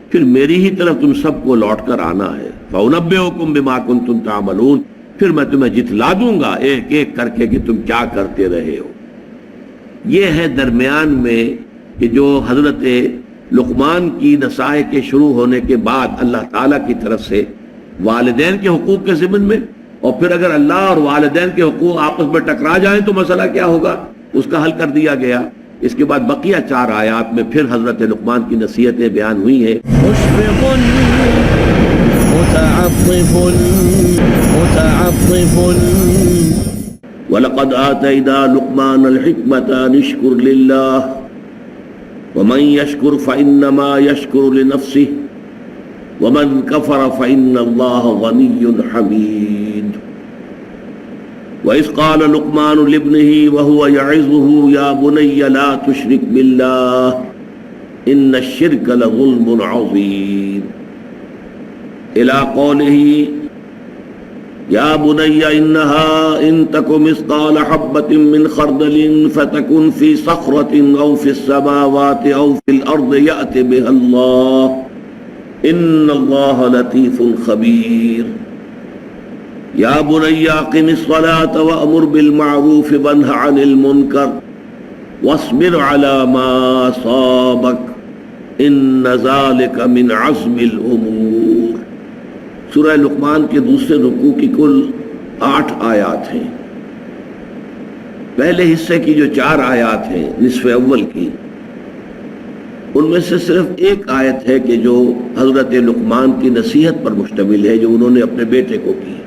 پھر میری ہی طرف تم سب کو لوٹ کر آنا ہے. فَأُنَبِّئُكُمْ بِمَا كُنتُمْ تَعْمَلُونَ، پھر میں تمہیں جتلا دوں گا ایک ایک کر کے کہ تم کیا کرتے رہے ہو. یہ ہے درمیان میں کہ جو حضرت لقمان کی نصائح کے شروع ہونے کے بعد اللہ تعالیٰ کی طرف سے والدین کے حقوق کے ضمن میں، اور پھر اگر اللہ اور والدین کے حقوق آپس میں ٹکرا جائیں تو مسئلہ کیا ہوگا، اس کا حل کر دیا گیا. اس کے بعد بقیہ 4 آیات میں پھر حضرت لقمان کی نصیحتیں بیان ہوئی ہیں. وَلَقَدْ آتَيْنَا لُقْمَانَ الْحِكْمَةَ أَنِ اشْكُرْ لِلَّهِ وَمَنْ يَشْكُرْ فَإِنَّمَا يَشْكُرُ لِنَفْسِهِ وَمَنْ كَفَرَ فَإِنَّ اللَّهَ غَنِيٌّ حَمِيدٌ. وَإِذْ قَالَ لُقْمَانُ لِابْنِهِ وَهُوَ يَعِظُهُ يَا بُنَيَّ لَا تُشْرِكْ بِاللَّهِ إِنَّ الشِّرْكَ لَظُلْمٌ عَظِيمٌ إِلَى قَوْلِهِ يَا بُنَيَّ إِنَّهَا إِن تَكُ مِثْقَالَ حَبَّةٍ مِّنْ خَرْدَلٍ فَتَكُنْ فِي صَخْرَةٍ أَوْ فِي السَّمَاوَاتِ أَوْ فِي الْأَرْضِ يَأْتِ بِهَا اللَّهُ إِنَّ اللَّهَ لَطِيفٌ خَبِيرٌ. يَا بُنَيَّ أَقِمِ الصَّلَاةَ وَأْمُرْ بِالْمَعْرُوفِ وَانْهَ عَنِ الْمُنكَرِ وَاصْبِرْ عَلَى مَا أَصَابَكَ إِنَّ ذَلِكَ مِنْ عَزْمِ الْأُمُورِ. سورہ لقمان کے دوسرے رکوع کی کل 8 آیات ہیں. پہلے حصے کی جو 4 آیات ہیں نصف اول کی، ان میں سے صرف ایک آیت ہے کہ جو حضرت لقمان کی نصیحت پر مشتمل ہے جو انہوں نے اپنے بیٹے کو کی.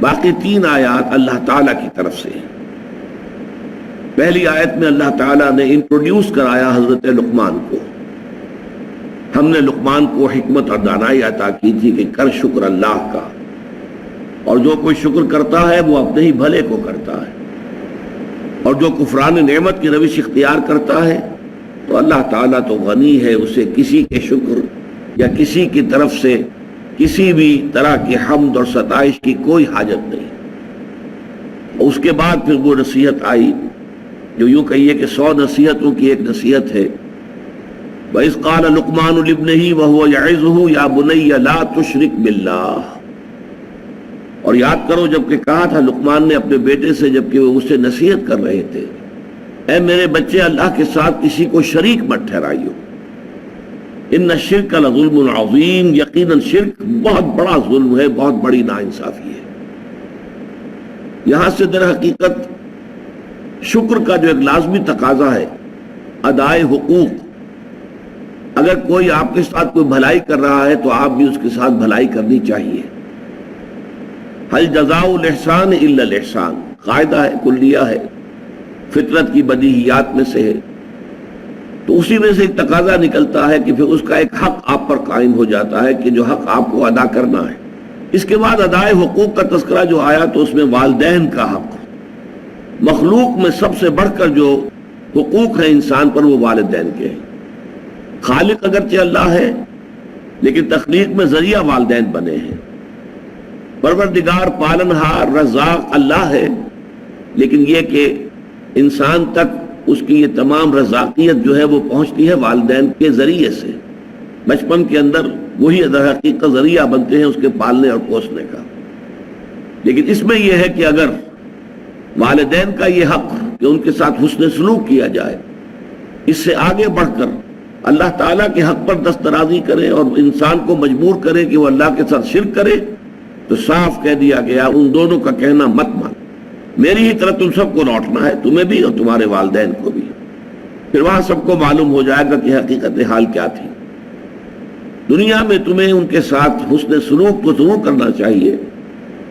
باقی 3 آیات اللہ تعالیٰ کی طرف سے. پہلی آیت میں اللہ تعالیٰ نے انٹروڈیوس کرایا حضرت لقمان کو. ہم نے لقمان کو حکمت اور دانائی عطا کی تھی کہ کر شکر اللہ کا، اور جو کوئی شکر کرتا ہے وہ اپنے ہی بھلے کو کرتا ہے. اور جو کفران نعمت کی روش اختیار کرتا ہے تو اللہ تعالیٰ تو غنی ہے، اسے کسی کے شکر یا کسی کی طرف سے کسی بھی طرح کی حمد اور ستائش کی کوئی حاجت نہیں۔ اس کے بعد پھر وہ نصیحت آئی جو یوں کہیے کہ 100 نصیحتوں کی ایک نصیحت ہے۔ وَإِذْ قَالَ لُقْمَانُ لِابْنِهِ وَهُوَ يَعِظُهُ يَا بُنَيَّ لَا تُشْرِكْ بِاللَّهِ، اور یاد کرو جب کہ کہا تھا لقمان نے اپنے بیٹے سے جب کہ وہ اسے نصیحت کر رہے تھے، اے میرے بچے اللہ کے ساتھ کسی کو شریک مت ٹھہرائیو، ان الشرک لظلم عظیم، یقیناً شرک بہت بڑا ظلم ہے، بہت بڑی ناانصافی ہے۔ یہاں سے در حقیقت شکر کا جو ایک لازمی تقاضا ہے، ادائے حقوق، اگر کوئی آپ کے ساتھ کوئی بھلائی کر رہا ہے تو آپ بھی اس کے ساتھ بھلائی کرنی چاہیے۔ حل جزاء الاحسان الا الاحسان قاعدہ ہے، کلیہ ہے، فطرت کی بدیہیات میں سے ہے، تو اسی میں سے ایک تقاضا نکلتا ہے کہ پھر اس کا ایک حق آپ پر قائم ہو جاتا ہے کہ جو حق آپ کو ادا کرنا ہے۔ اس کے بعد ادائے حقوق کا تذکرہ جو آیا تو اس میں والدین کا حق، مخلوق میں سب سے بڑھ کر جو حقوق ہیں انسان پر وہ والدین کے ہیں۔ خالق اگرچہ اللہ ہے لیکن تخلیق میں ذریعہ والدین بنے ہیں۔ پروردگار پالنہار رزاق اللہ ہے، لیکن یہ کہ انسان تک اس کی یہ تمام رزاقیت جو ہے وہ پہنچتی ہے والدین کے ذریعے سے۔ بچپن کے اندر وہی در حقیقت ذریعہ بنتے ہیں اس کے پالنے اور پوسنے کا، لیکن اس میں یہ ہے کہ اگر والدین کا یہ حق کہ ان کے ساتھ حسن سلوک کیا جائے، اس سے آگے بڑھ کر اللہ تعالیٰ کے حق پر دسترازی کرے اور انسان کو مجبور کرے کہ وہ اللہ کے ساتھ شرک کرے، تو صاف کہہ دیا گیا ان دونوں کا کہنا مت مان، میری ہی طرح تم سب کو لوٹنا ہے، تمہیں بھی اور تمہارے والدین کو بھی۔ پھر وہاں سب کو معلوم ہو جائے گا کہ حقیقت حال کیا تھی۔ دنیا میں تمہیں ان کے ساتھ حسن سلوک تو ضرور کرنا چاہیے،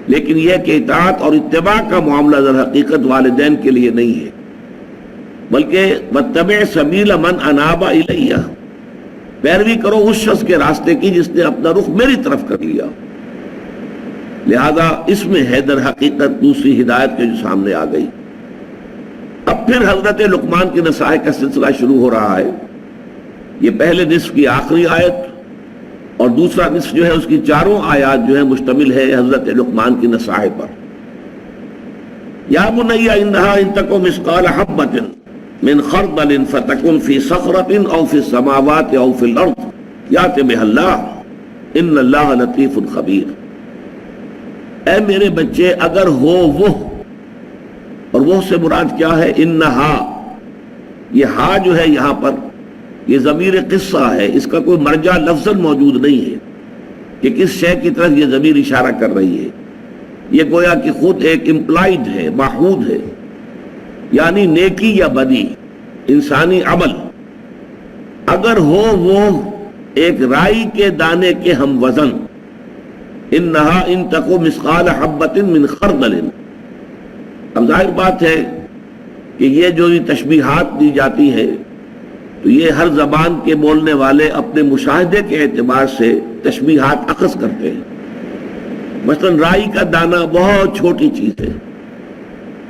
لیکن یہ کہ اطاعت اور اتباع کا معاملہ در حقیقت والدین کے لیے نہیں ہے، بلکہ وَاتَّبِعْ سَبِيلَ مَنْ أَنَابَ إِلَيَّ، پیروی کرو اس شخص کے راستے کی جس نے اپنا رخ میری طرف کر لیا۔ لہذا اس میں ہے در حقیقت دوسری ہدایت کے جو سامنے آ گئی۔ اب پھر حضرت لقمان کی نصائح کا سلسلہ شروع ہو رہا ہے۔ یہ پہلے نصف کی آخری آیت اور دوسرا نصف جو ہے اس کی چاروں آیات جو ہے مشتمل ہے حضرت لقمان کی نصائح پر۔ یا بنی انہا ان تکو مثقال حبۃ من خردل فتکن فی صخرۃ او فی السماوات او فی الارض یأت بہا اللہ ان اللہ لطیف خبیر۔ اے میرے بچے اگر ہو وہ، اور وہ سے مراد کیا ہے؟ انہا، یہ ہا جو ہے یہاں پر یہ ضمیر قصہ ہے، اس کا کوئی مرجع لفظاً موجود نہیں ہے کہ کس شے کی طرف یہ ضمیر اشارہ کر رہی ہے، یہ گویا کہ خود ایک امپلائڈ ہے، محود ہے، یعنی نیکی یا بدی، انسانی عمل اگر ہو وہ ایک رائی کے دانے کے ہم وزن، انہا ان تکو مثقال حبۃ من خردل۔ اب ظاہر بات ہے کہ یہ جو تشبیہات دی جاتی ہیں تو یہ ہر زبان کے بولنے والے اپنے مشاہدے کے اعتبار سے تشبیہات اخذ کرتے ہیں۔ مثلا رائی کا دانہ بہت چھوٹی چیز ہے،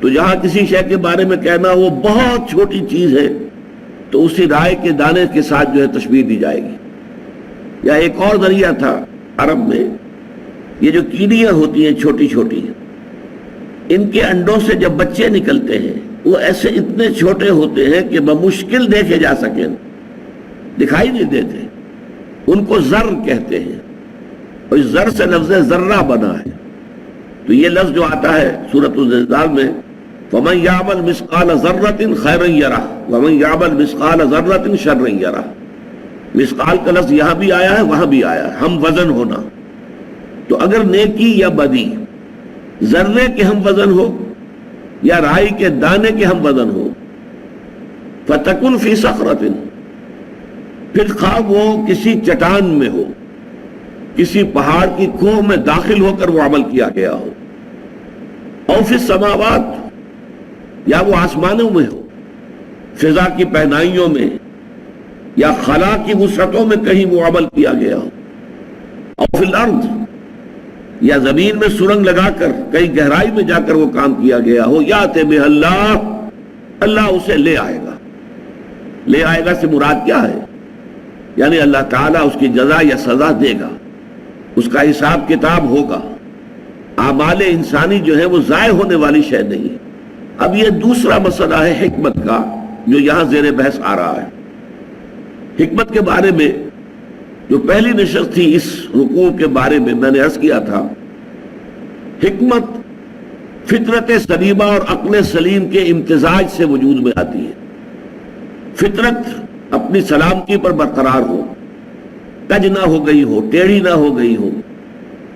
تو جہاں کسی شے کے بارے میں کہنا وہ بہت چھوٹی چیز ہے تو اسی رائے کے دانے کے ساتھ جو ہے تشبیہ دی جائے گی۔ یا ایک اور ذریعہ تھا عرب میں، یہ جو کیڑیاں ہوتی ہیں چھوٹی چھوٹی، ان کے انڈوں سے جب بچے نکلتے ہیں وہ ایسے اتنے چھوٹے ہوتے ہیں کہ بمشکل دیکھے جا سکیں، دکھائی نہیں دیتے، ان کو ذر کہتے ہیں، اور اس ذر سے لفظ ذرہ بنا ہے۔ تو یہ لفظ جو آتا ہے سورۃ الزلزال میں فَمَنْ يَعْمَلْ مِثْقَالَ ذَرَّةٍ خَيْرًا يَرَهُ وَمَنْ يَعْمَلْ مِثْقَالَ ذَرَّةٍ شَرًّا يَرَهُ، مثقال کا لفظ یہاں بھی آیا ہے وہاں بھی آیا ہے، ہم وزن ہونا۔ تو اگر نیکی یا بدی ذرے کے ہم وزن ہو یا رائی کے دانے کے ہم وزن ہو، فَتَكُنْ فِي صَخْرَةٍ، پھر خواہ وہ کسی چٹان میں ہو، کسی پہاڑ کی کوہ میں داخل ہو کر وہ عمل کیا گیا ہو، او فی السماوات، یا وہ آسمانوں میں ہو، فضا کی پہنائیوں میں یا خلا کی وسعتوں میں کہیں وہ عمل کیا گیا ہو، او فی الارض، یا زمین میں سرنگ لگا کر کئی گہرائی میں جا کر وہ کام کیا گیا ہو، یأت بہ اللہ، اللہ اسے لے آئے گا. لے آئے گا سے مراد کیا ہے؟ یعنی اللہ تعالیٰ اس کی جزا یا سزا دے گا، اس کا حساب کتاب ہوگا. اعمال انسانی جو ہے وہ ضائع ہونے والی شے نہیں ہے. اب یہ دوسرا مسئلہ ہے حکمت کا جو یہاں زیر بحث آ رہا ہے. حکمت کے بارے میں جو پہلی نشست تھی اس رکوع کے بارے میں نے عرض کیا تھا، حکمت فطرت سلیمہ اور عقل سلیم کے امتزاج سے وجود میں آتی ہے. فطرت اپنی سلامتی پر برقرار ہو، کج نہ ہو گئی ہو، ٹیڑھی نہ ہو گئی ہو،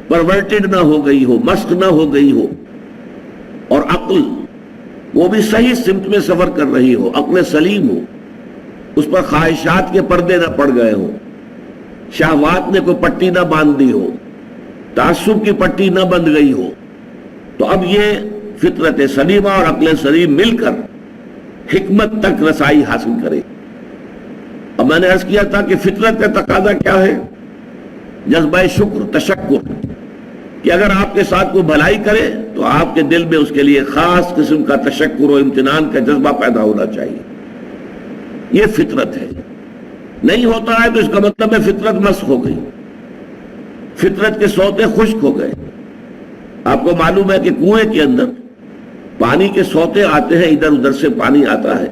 پرورٹڈ نہ ہو گئی ہو، مسخ نہ ہو گئی ہو، اور عقل وہ بھی صحیح سمت میں سفر کر رہی ہو، عقل سلیم ہو، اس پر خواہشات کے پردے نہ پڑ گئے ہو، شہوات نے کوئی پٹی نہ باندھ دی ہو، تعصب کی پٹی نہ بند گئی ہو. تو اب یہ فطرت سلیمہ اور عقل سلیم مل کر حکمت تک رسائی حاصل کرے. اب میں نے عرض کیا تھا کہ فطرت کا تقاضا کیا ہے؟ جذبہ شکر، تشکر، کہ اگر آپ کے ساتھ کوئی بھلائی کرے تو آپ کے دل میں اس کے لیے خاص قسم کا تشکر و امتنان کا جذبہ پیدا ہونا چاہیے. یہ فطرت ہے. نہیں ہوتا ہے تو اس کا مطلب ہے فطرت مسخ ہو گئی، فطرت کے سوتے خشک ہو گئے. آپ کو معلوم ہے کہ کنویں کے اندر پانی کے سوتے آتے ہیں، ادھر ادھر سے پانی آتا ہے،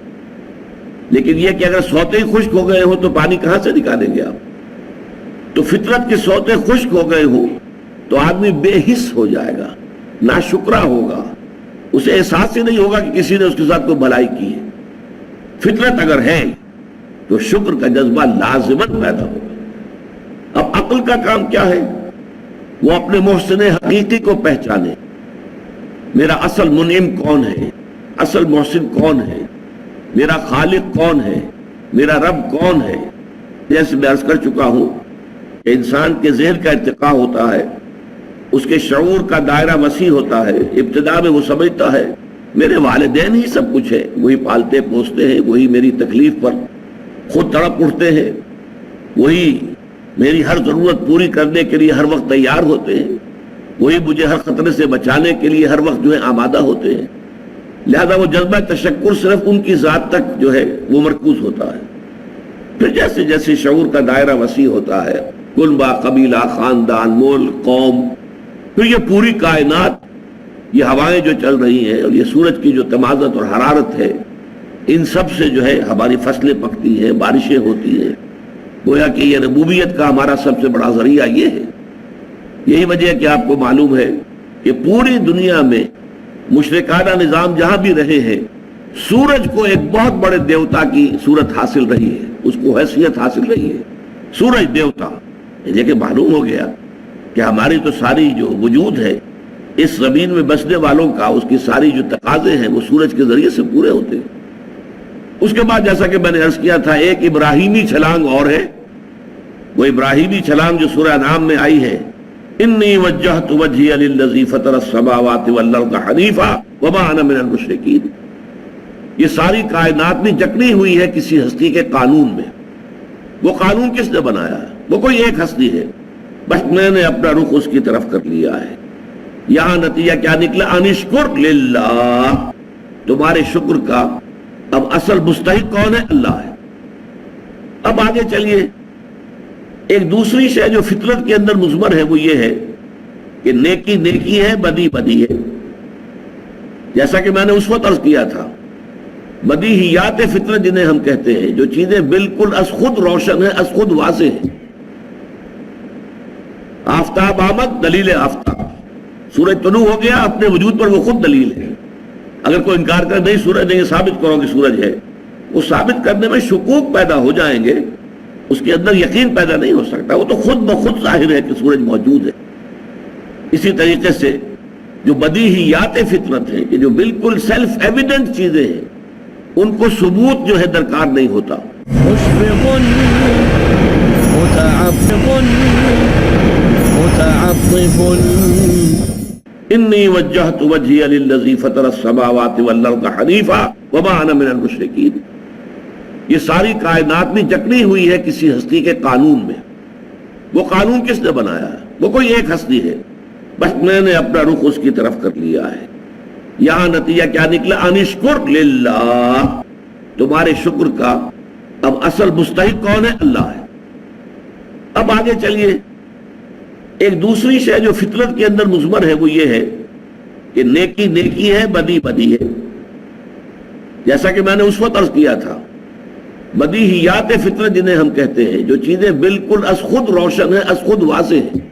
لیکن یہ کہ اگر سوتے ہی خشک ہو گئے ہو تو پانی کہاں سے نکالیں گے آپ؟ تو فطرت کے سوتے خشک ہو گئے ہو تو آدمی بے حس ہو جائے گا، ناشکرا ہوگا، اسے احساس ہی نہیں ہوگا کہ کسی نے اس کے ساتھ کوئی بھلائی کی ہے. فطرت اگر ہے تو شکر کا جذبہ لازماً پیدا ہوگا. اب عقل کا کام کیا ہے؟ وہ اپنے محسن حقیقی کو پہچانے. میرا اصل منعم کون ہے، اصل محسن کون ہے، میرا خالق کون ہے، میرا رب کون ہے. جیسے میں عرض کر چکا ہوں کہ انسان کے ذہن کا ارتقاء ہوتا ہے، اس کے شعور کا دائرہ وسیع ہوتا ہے. ابتدا میں وہ سمجھتا ہے میرے والدین ہی سب کچھ ہے، وہی پالتے پوستے ہیں، وہی میری تکلیف پر خود تڑپ اٹھتے ہیں، وہی میری ہر ضرورت پوری کرنے کے لیے ہر وقت تیار ہوتے ہیں، وہی مجھے ہر خطرے سے بچانے کے لیے ہر وقت جو ہے آمادہ ہوتے ہیں. لہذا وہ جذبہ تشکر صرف ان کی ذات تک جو ہے وہ مرکوز ہوتا ہے. پھر جیسے جیسے شعور کا دائرہ وسیع ہوتا ہے، کنبہ، قبیلہ، خاندان، ملک، قوم، پھر یہ پوری کائنات، یہ ہوائیں جو چل رہی ہیں اور یہ سورج کی جو تمازت اور حرارت ہے، ان سب سے جو ہے ہماری فصلیں پکتی ہیں، بارشیں ہوتی ہیں. گویا کہ یہ ربوبیت کا ہمارا سب سے بڑا ذریعہ یہ ہے. یہی وجہ ہے کہ آپ کو معلوم ہے کہ پوری دنیا میں مشرکانہ نظام جہاں بھی رہے ہیں، سورج کو ایک بہت بڑے دیوتا کی صورت حاصل رہی ہے، اس کو حیثیت حاصل رہی ہے، سورج دیوتا. لیکن معلوم ہو گیا کہ ہماری تو ساری جو وجود ہے اس زمین میں بسنے والوں کا، اس کی ساری جو تقاضے ہیں وہ سورج کے ذریعے سے پورے ہوتے ہیں. اس کے بعد جیسا کہ میں نے عرض کیا تھا، ایک ابراہیمی چھلانگ اور ہے. وہ ابراہیمی چھلانگ جو سورہ انعام میں آئی ہے، انی وجہت وجہی للذی فطر السماوات والارض حنیفا وما انا من المشرکین. یہ ساری کائنات میں جکڑی ہوئی ہے کسی ہستی کے قانون میں. وہ قانون کس نے بنایا ہے؟ وہ کوئی ایک ہستی ہے، بس میں نے اپنا رخ اس کی طرف کر لیا ہے. یہاں نتیجہ کیا نکلا؟ انشکر للہ. تمہارے شکر کا اب اصل مستحق کون ہے؟ اللہ ہے. اب آگے چلیے، ایک دوسری شے جو فطرت کے اندر مضمر ہے وہ یہ ہے کہ نیکی نیکی ہے، بدی بدی ہے. جیسا کہ میں نے اس وقت عرض کیا تھا، بدیہیات فطرت جنہیں ہم کہتے ہیں، جو چیزیں بالکل از خود روشن ہیں، از خود واضح ہیں. آفتاب آمد، دلیل آفتاب. سورج طلوع ہو گیا، اپنے وجود پر وہ خود دلیل ہے. اگر کوئی انکار کرے نہیں سورج نہیں، ثابت کرو کہ سورج ہے، وہ ثابت کرنے میں شکوک پیدا ہو جائیں گے، اس کے اندر یقین پیدا نہیں ہو سکتا. وہ تو خود بخود ظاہر ہے کہ سورج موجود ہے. اسی طریقے سے جو بدیہیات فطرت ہیں، کہ جو بالکل سیلف ایویڈنٹ چیزیں ہیں، ان کو ثبوت جو ہے درکار نہیں ہوتا. انی وجہت وجہی للذی فطر السماوات والارض حنیفا وما انا من المشرکین. یہ ساری کائنات میں جکڑی ہوئی ہے کسی ہستی کے قانون میں. وہ قانون کس نے بنایا ہے؟ وہ کوئی ایک ہستی ہے، بس میں نے اپنا رخ اس کی طرف کر لیا ہے. یہاں نتیجہ کیا نکلا؟ انشکر للہ، تمہارے شکر کا اب اصل مستحق کون ہے؟ اللہ ہے۔ اب آگے چلیے، ایک دوسری شے جو فطرت کے اندر مضمر ہے وہ یہ ہے کہ نیکی نیکی ہے، بدی بدی ہے۔ جیسا کہ میں نے اس وقت عرض کیا تھا، بدیہیات فطرت جنہیں ہم کہتے ہیں، جو چیزیں بالکل از خود روشن ہیں، از خود واضح ہیں۔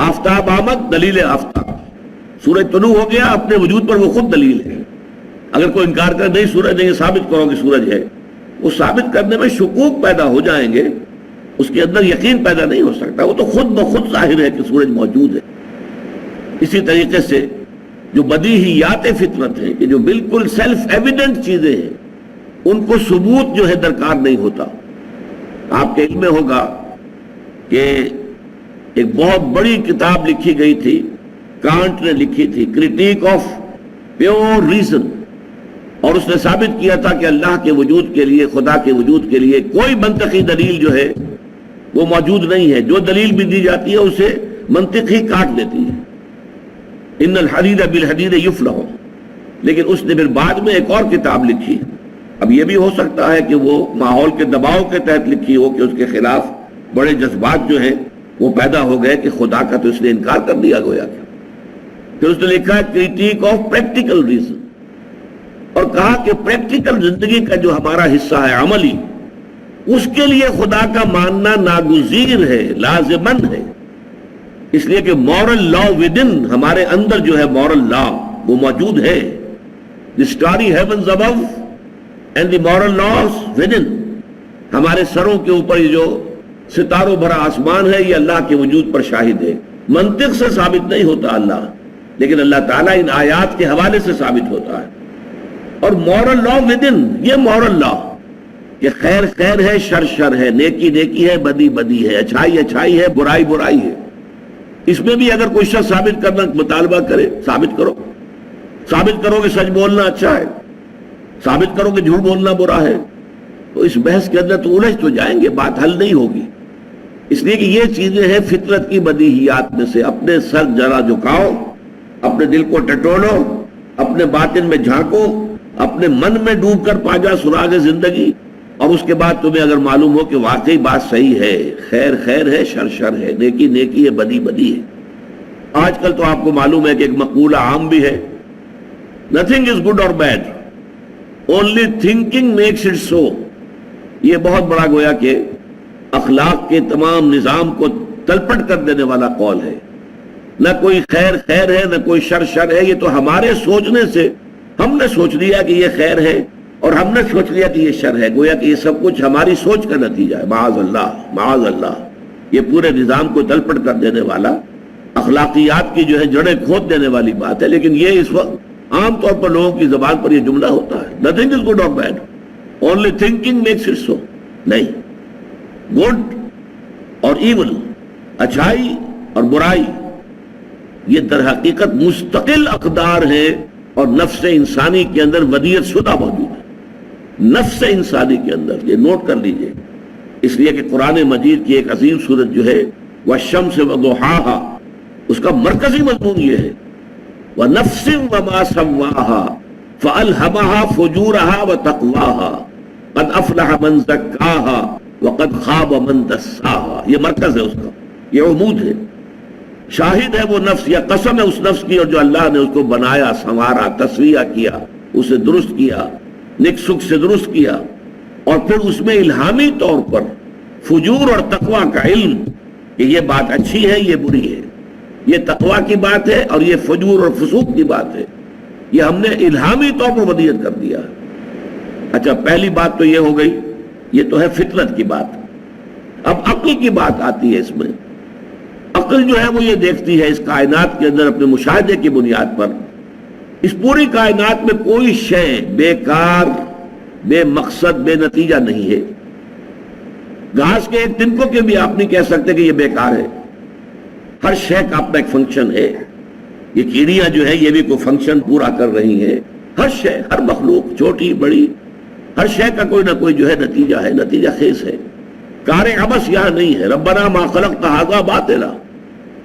آفتاب آمد، دلیل آفتاب، سورج طلوع ہو گیا، اپنے وجود پر وہ خود دلیل ہے۔ اگر کوئی انکار کرے نہیں سورج نہیں، ثابت کرو کہ سورج ہے، وہ ثابت کرنے میں شکوک پیدا ہو جائیں گے، اس کے اندر یقین پیدا نہیں ہو سکتا، وہ تو خود بخود ظاہر ہے کہ سورج موجود ہے۔ اسی طریقے سے جو بدیہیات فطرت ہیں کہ جو بالکل سیلف ایویڈنٹ چیزیں ہیں، ان کو ثبوت جو ہے درکار نہیں ہوتا۔ آپ کے علم میں ہوگا کہ ایک بہت بڑی کتاب لکھی گئی تھی، کانٹ نے لکھی تھی، کرٹیک آف پیور ریزن، اور اس نے ثابت کیا تھا کہ اللہ کے وجود کے لیے، خدا کے وجود کے لیے کوئی منطقی دلیل جو ہے وہ موجود نہیں ہے۔ جو دلیل بھی دی جاتی ہے اسے منطق ہی کاٹ دیتی ہے۔ ان الحدید بالحدید یفلح، لیکن اس نے پھر بعد میں ایک اور کتاب لکھی۔ اب یہ بھی ہو سکتا ہے کہ وہ ماحول کے دباؤ کے تحت لکھی ہو کہ اس کے خلاف بڑے جذبات جو ہیں وہ پیدا ہو گئے کہ خدا کا تو اس نے انکار کر دیا گویا کہ۔ پھر اس نے لکھا ہے کرٹیک آف پریکٹیکل ریزن، اور کہا کہ پریکٹیکل زندگی کا جو ہمارا حصہ ہے عملی، اس کے لیے خدا کا ماننا ناگزیر ہے، لازمن ہے، اس لیے کہ مورل لا ودن، ہمارے اندر جو ہے مورل لا وہ موجود ہے۔ The starry heavens above and the moral laws within, ہمارے سروں کے اوپر یہ جو ستاروں بھرا آسمان ہے یہ اللہ کے وجود پر شاہد ہے۔ منطق سے ثابت نہیں ہوتا اللہ، لیکن اللہ تعالیٰ ان آیات کے حوالے سے ثابت ہوتا ہے۔ اور مورل لا ودن، یہ مورل لا کہ خیر خیر ہے، شر شر ہے، نیکی نیکی ہے، بدی بدی ہے، اچھائی اچھائی ہے، برائی برائی ہے۔ اس میں بھی اگر کوئی شخص ثابت کرنا مطالبہ کرے، ثابت کرو، ثابت کرو کہ سچ بولنا اچھا ہے، ثابت کرو کہ جھوٹ بولنا برا ہے، تو اس بحث کے اندر تو الجھ تو جائیں گے، بات حل نہیں ہوگی۔ اس لیے کہ یہ چیزیں ہیں فطرت کی بدیہیات میں سے۔ اپنے سر ذرا جھکاؤ، اپنے دل کو ٹٹولو، اپنے باطن میں جھانکو، اپنے من میں ڈوب کر پا جا سراغ زندگی، اور اس کے بعد تمہیں اگر معلوم ہو کہ واقعی بات صحیح ہے، خیر خیر ہے، شر شر ہے، نیکی نیکی ہے، بدی بدی ہے۔ آج کل تو آپ کو معلوم ہے کہ ایک مقولہ عام بھی ہے، nothing is good or bad, only thinking makes it so۔ یہ بہت بڑا گویا کہ اخلاق کے تمام نظام کو تلپٹ کر دینے والا قول ہے۔ نہ کوئی خیر خیر ہے، نہ کوئی شر شر ہے، یہ تو ہمارے سوچنے سے ہم نے سوچ لیا کہ یہ خیر ہے اور ہم نے سوچ لیا کہ یہ شر ہے، گویا کہ یہ سب کچھ ہماری سوچ کا نتیجہ ہے۔ معاذ اللہ معاذ اللہ، یہ پورے نظام کو تلپٹ کر دینے والا، اخلاقیات کی جو ہے جڑیں کھود دینے والی بات ہے۔ لیکن یہ اس وقت عام طور پر لوگوں کی زبان پر یہ جملہ ہوتا ہے، nothing is good or bad, only thinking makes it so۔ نہیں، گڈ اور ایول، اچھائی اور برائی، یہ در حقیقت مستقل اقدار ہیں، اور نفس انسانی کے اندر ودیعت شدہ موجود ہے، نفس انسانی کے اندر، یہ نوٹ کر لیجئے۔ اس لیے کہ قرآن مجید کی ایک عظیم سورت جو ہے والشمس وضحاها، اس کا مرکزی مضمون یہ ہے وَنَفْسٍ وَمَا سَوَّاهَا فَأَلْهَمَهَا فُجُورَهَا وَتَقْوَاهَا قَدْ أَفْلَحَ مَنْ زَكَّاهَا وَقَدْ خَابَ مَنْ دَسَّاهَا۔ یہ مرکز ہے اس کا، یہ عمود ہے۔ شاہد ہے وہ نفس، یا قسم ہے اس نفس کی، اور جو اللہ نے اس کو بنایا، سنوارا، تسویہ کیا، اسے درست کیا، نک سک سے درست کیا، اور پھر اس میں الہامی طور پر فجور اور تقوی کا علم کہ یہ بات اچھی ہے، یہ بری ہے، یہ تقوی کی بات ہے اور یہ فجور اور فسوق کی بات ہے، یہ ہم نے الہامی طور پر ودیعت کر دیا۔ اچھا، پہلی بات تو یہ ہو گئی، یہ تو ہے فطرت کی بات۔ اب عقل کی بات آتی ہے اس میں۔ عقل جو ہے وہ یہ دیکھتی ہے اس کائنات کے اندر اپنے مشاہدے کی بنیاد پر، اس پوری کائنات میں کوئی شے بیکار، بے مقصد، بے نتیجہ نہیں ہے۔ گھاس کے ایک تنکوں کے بھی آپ نہیں کہہ سکتے کہ یہ بیکار ہے، ہر شے کا اپنا ایک فنکشن ہے۔ یہ کیڑیاں جو ہے یہ بھی کوئی فنکشن پورا کر رہی ہیں، ہر شے، ہر مخلوق، چھوٹی بڑی، ہر شے کا کوئی نہ کوئی جو ہے نتیجہ ہے، نتیجہ خیز ہے۔ کار عبث یہاں نہیں ہے۔ ربنا ما خلقت ھذا باطلا،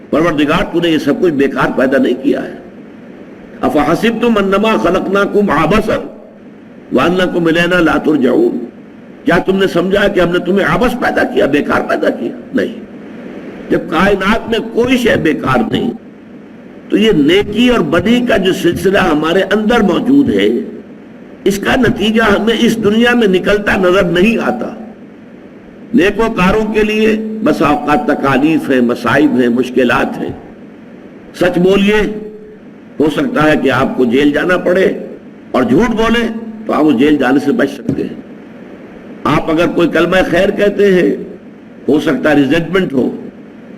پروردگار تو نے یہ سب کچھ بیکار پیدا نہیں کیا ہے۔ افحسبتم انما خلقناکم عبثا وانکم الینا لا ترجعون، کیا تم نے سمجھا کہ ہم نے تمہیں عبث پیدا کیا، بیکار پیدا کیا؟ نہیں، جب کائنات میں کوئی شے بیکار نہیں تو یہ نیکی اور بدی کا جو سلسلہ ہمارے اندر موجود ہے اس کا نتیجہ ہمیں اس دنیا میں نکلتا نظر نہیں آتا۔ نیکوکاروں کے لیے بس اوقات تکالیف ہیں، مصائب ہیں، مشکلات ہیں۔ سچ بولیے، ہو سکتا ہے کہ آپ کو جیل جانا پڑے، اور جھوٹ بولے تو آپ وہ جیل جانے سے بچ سکتے ہیں۔ آپ اگر کوئی کلمہ خیر کہتے ہیں، ہو سکتا ہے ریزنٹمنٹ ہو،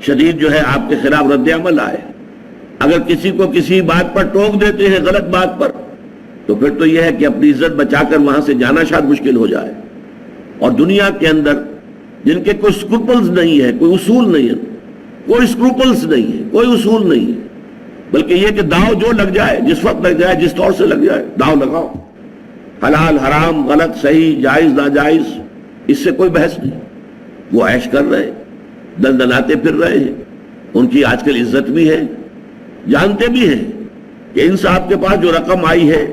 شدید جو ہے آپ کے خلاف رد عمل آئے۔ اگر کسی کو کسی بات پر ٹوک دیتے ہیں، غلط بات پر، تو پھر تو یہ ہے کہ اپنی عزت بچا کر وہاں سے جانا شاید مشکل ہو جائے۔ اور دنیا کے اندر جن کے کوئی اسکروپلز نہیں ہے، کوئی اصول نہیں ہے، کوئی اسکروپلز نہیں ہے، کوئی اصول نہیں ہے، بلکہ یہ کہ داؤ جو لگ جائے، جس وقت لگ جائے، جس طور سے لگ جائے، داؤ لگاؤ، حلال حرام، غلط صحیح، جائز ناجائز، اس سے کوئی بحث نہیں۔ وہ عیش کر رہے ہیں، دندناتے پھر رہے ہیں، ان کی آج کل عزت بھی ہے، جانتے بھی ہیں کہ ان صاحب کے پاس جو رقم آئی ہے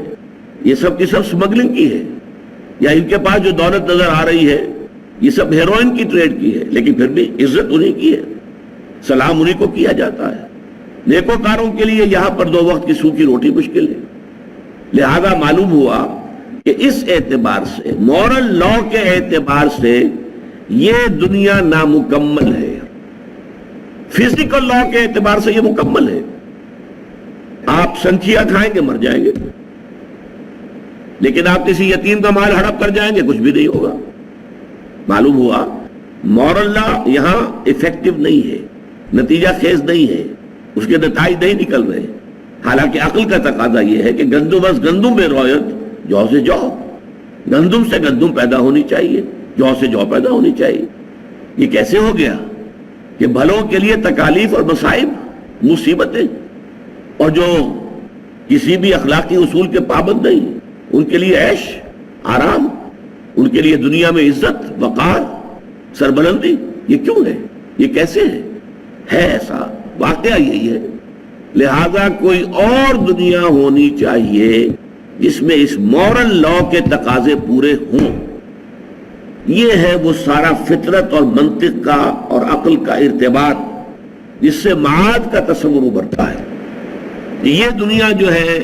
یہ سب کی سب سمگلنگ کی ہے، یا ان کے پاس جو دولت نظر آ رہی ہے یہ سب ہیروئن کی ٹریڈ کی ہے، لیکن پھر بھی عزت انہیں کی ہے، سلام انہیں کو کیا جاتا ہے۔ نیکوکاروں کے لیے یہاں پر 2 وقت کی سوکھی روٹی مشکل ہے۔ لہذا معلوم ہوا کہ اس اعتبار سے، مورل لا کے اعتبار سے یہ دنیا نامکمل ہے، فزیکل لا کے اعتبار سے یہ مکمل ہے۔ آپ سنکھیا کھائیں گے مر جائیں گے، لیکن آپ کسی یتیم کا مال ہڑپ کر جائیں گے کچھ بھی نہیں ہوگا۔ معلوم ہوا مورل لا یہاں ایفیکٹو نہیں ہے، نتیجہ خیز نہیں ہے، اس کے نتائج نہیں نکل رہے۔ حالانکہ عقل کا تقاضا یہ ہے کہ گندم از گندم بے رویت، جو سے جو، گندم سے گندم پیدا ہونی چاہیے، جو سے جو پیدا ہونی چاہیے۔ یہ کیسے ہو گیا کہ بھلوں کے لیے تکالیف اور مصائب، مصیبتیں، اور جو کسی بھی اخلاقی اصول کے پابند نہیں ان کے لیے عیش آرام، ان کے لیے دنیا میں عزت، وقار، سربلندی، یہ کیوں ہے؟ یہ کیسے ہے ایسا؟ واقعہ یہی ہے۔ لہذا کوئی اور دنیا ہونی چاہیے جس میں اس مورل لا کے تقاضے پورے ہوں۔ یہ ہے وہ سارا فطرت اور منطق کا اور عقل کا ارتباط جس سے معاد کا تصور ابھرتا ہے۔ یہ دنیا جو ہے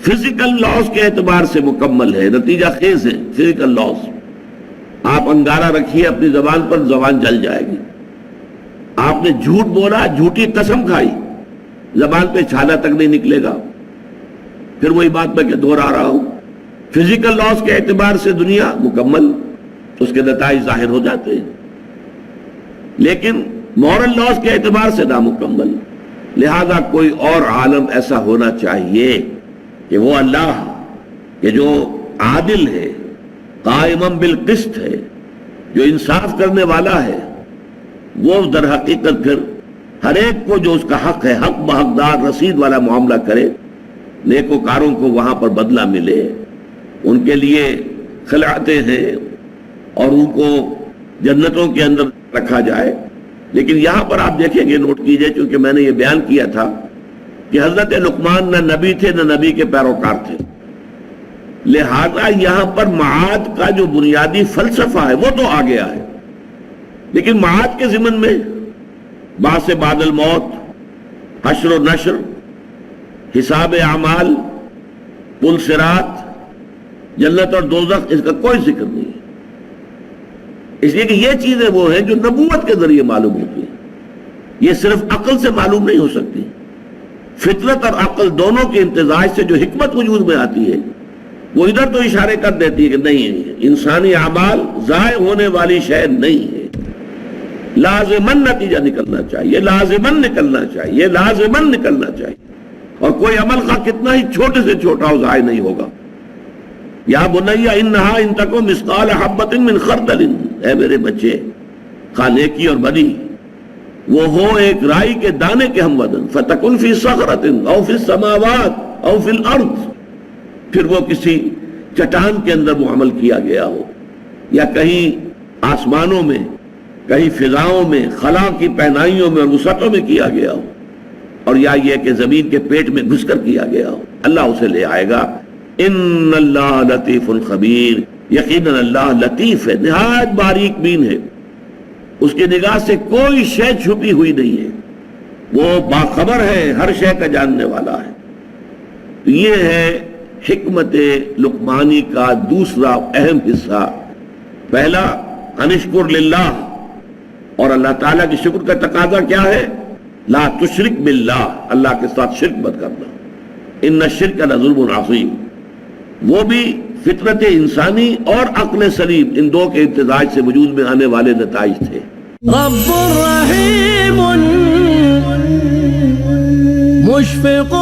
فزیکل لاز کے اعتبار سے مکمل ہے، نتیجہ خیز ہے فزیکل لاز۔ آپ انگارہ رکھیے اپنی زبان پر، زبان جل جائے گی۔ آپ نے جھوٹ بولا، جھوٹی قسم کھائی، زبان پہ چھالا تک نہیں نکلے گا۔ پھر وہی بات میں کہ دوہرا رہا ہوں، فزیکل لاز کے اعتبار سے دنیا مکمل، اس کے نتائج ظاہر ہو جاتے ہیں، لیکن مورل لاز کے اعتبار سے نامکمل۔ لہذا کوئی اور عالم ایسا ہونا چاہیے کہ وہ اللہ کہ جو عادل ہے، قائم بالقسط ہے، جو انصاف کرنے والا ہے، وہ در حقیقت پھر ہر ایک کو جو اس کا حق ہے، حق بحقدار رسید والا معاملہ کرے، نیکوکاروں کو وہاں پر بدلہ ملے، ان کے لیے خلعتیں ہیں اور ان کو جنتوں کے اندر رکھا جائے۔ لیکن یہاں پر آپ دیکھیں گے، نوٹ کیجئے، چونکہ میں نے یہ بیان کیا تھا کہ حضرت لقمان نہ نبی تھے نہ نبی کے پیروکار تھے، لہذا یہاں پر معاد کا جو بنیادی فلسفہ ہے وہ تو آ گیا ہے، لیکن معاد کے ضمن میں بعث بعد الموت، حشر و نشر، حساب اعمال، پل صراط، جنت اور دوزخ، اس کا کوئی ذکر نہیں ہے۔ اس لیے کہ یہ چیزیں وہ ہیں جو نبوت کے ذریعے معلوم ہوتی ہیں، یہ صرف عقل سے معلوم نہیں ہو سکتی۔ فطرت اور عقل دونوں کے امتزاج سے جو حکمت وجود میں آتی ہے وہ ادھر تو اشارے کر دیتی ہے کہ نہیں، انسانی اعمال ضائع ہونے والی شے نہیں ہے، لازماً نتیجہ نکلنا چاہیے، لازماً نکلنا چاہیے، لازماً نکلنا چاہیے، اور کوئی عمل خواہ کتنا ہی چھوٹے سے چھوٹا ہو ضائع نہیں ہوگا۔ یا بنیا انہا ان تکو مثقال حبۃ من خردل، اے میرے بچے، خواہ نیکی اور بدی وہ ہو ایک رائی کے دانے کے ہم وزن، فتکن فی صخرۃ او فی السماوات او فی الارض، پھر وہ کسی چٹان کے اندر وہ عمل کیا گیا ہو، یا کہیں آسمانوں میں، کہیں فضاؤں میں، خلا کی پہنائیوں میں اور وسعتوں میں کیا گیا ہو، اور یا یہ کہ زمین کے پیٹ میں گھس کر کیا گیا ہو۔ اللہ اسے لے آئے گا. ان اللہ لطیف خبیر، یقیناً اللہ لطیف ہے، نہایت باریک بین ہے، اس کی نگاہ سے کوئی شے چھپی ہوئی نہیں ہے، وہ باخبر ہے، ہر شے کا جاننے والا ہے. یہ ہے حکمت لقمانی کا دوسرا اہم حصہ. پہلا انشکر للہ، اور اللہ تعالیٰ کی شکر کا تقاضا کیا ہے؟ لا تشرک باللہ، اللہ کے ساتھ شرک مت کرنا. ان الشرک لظلم عظیم، وہ بھی فطرت انسانی اور عقل سلیم، ان دو کے امتزاج سے وجود میں آنے والے نتائج تھے. رب رحیم مشفق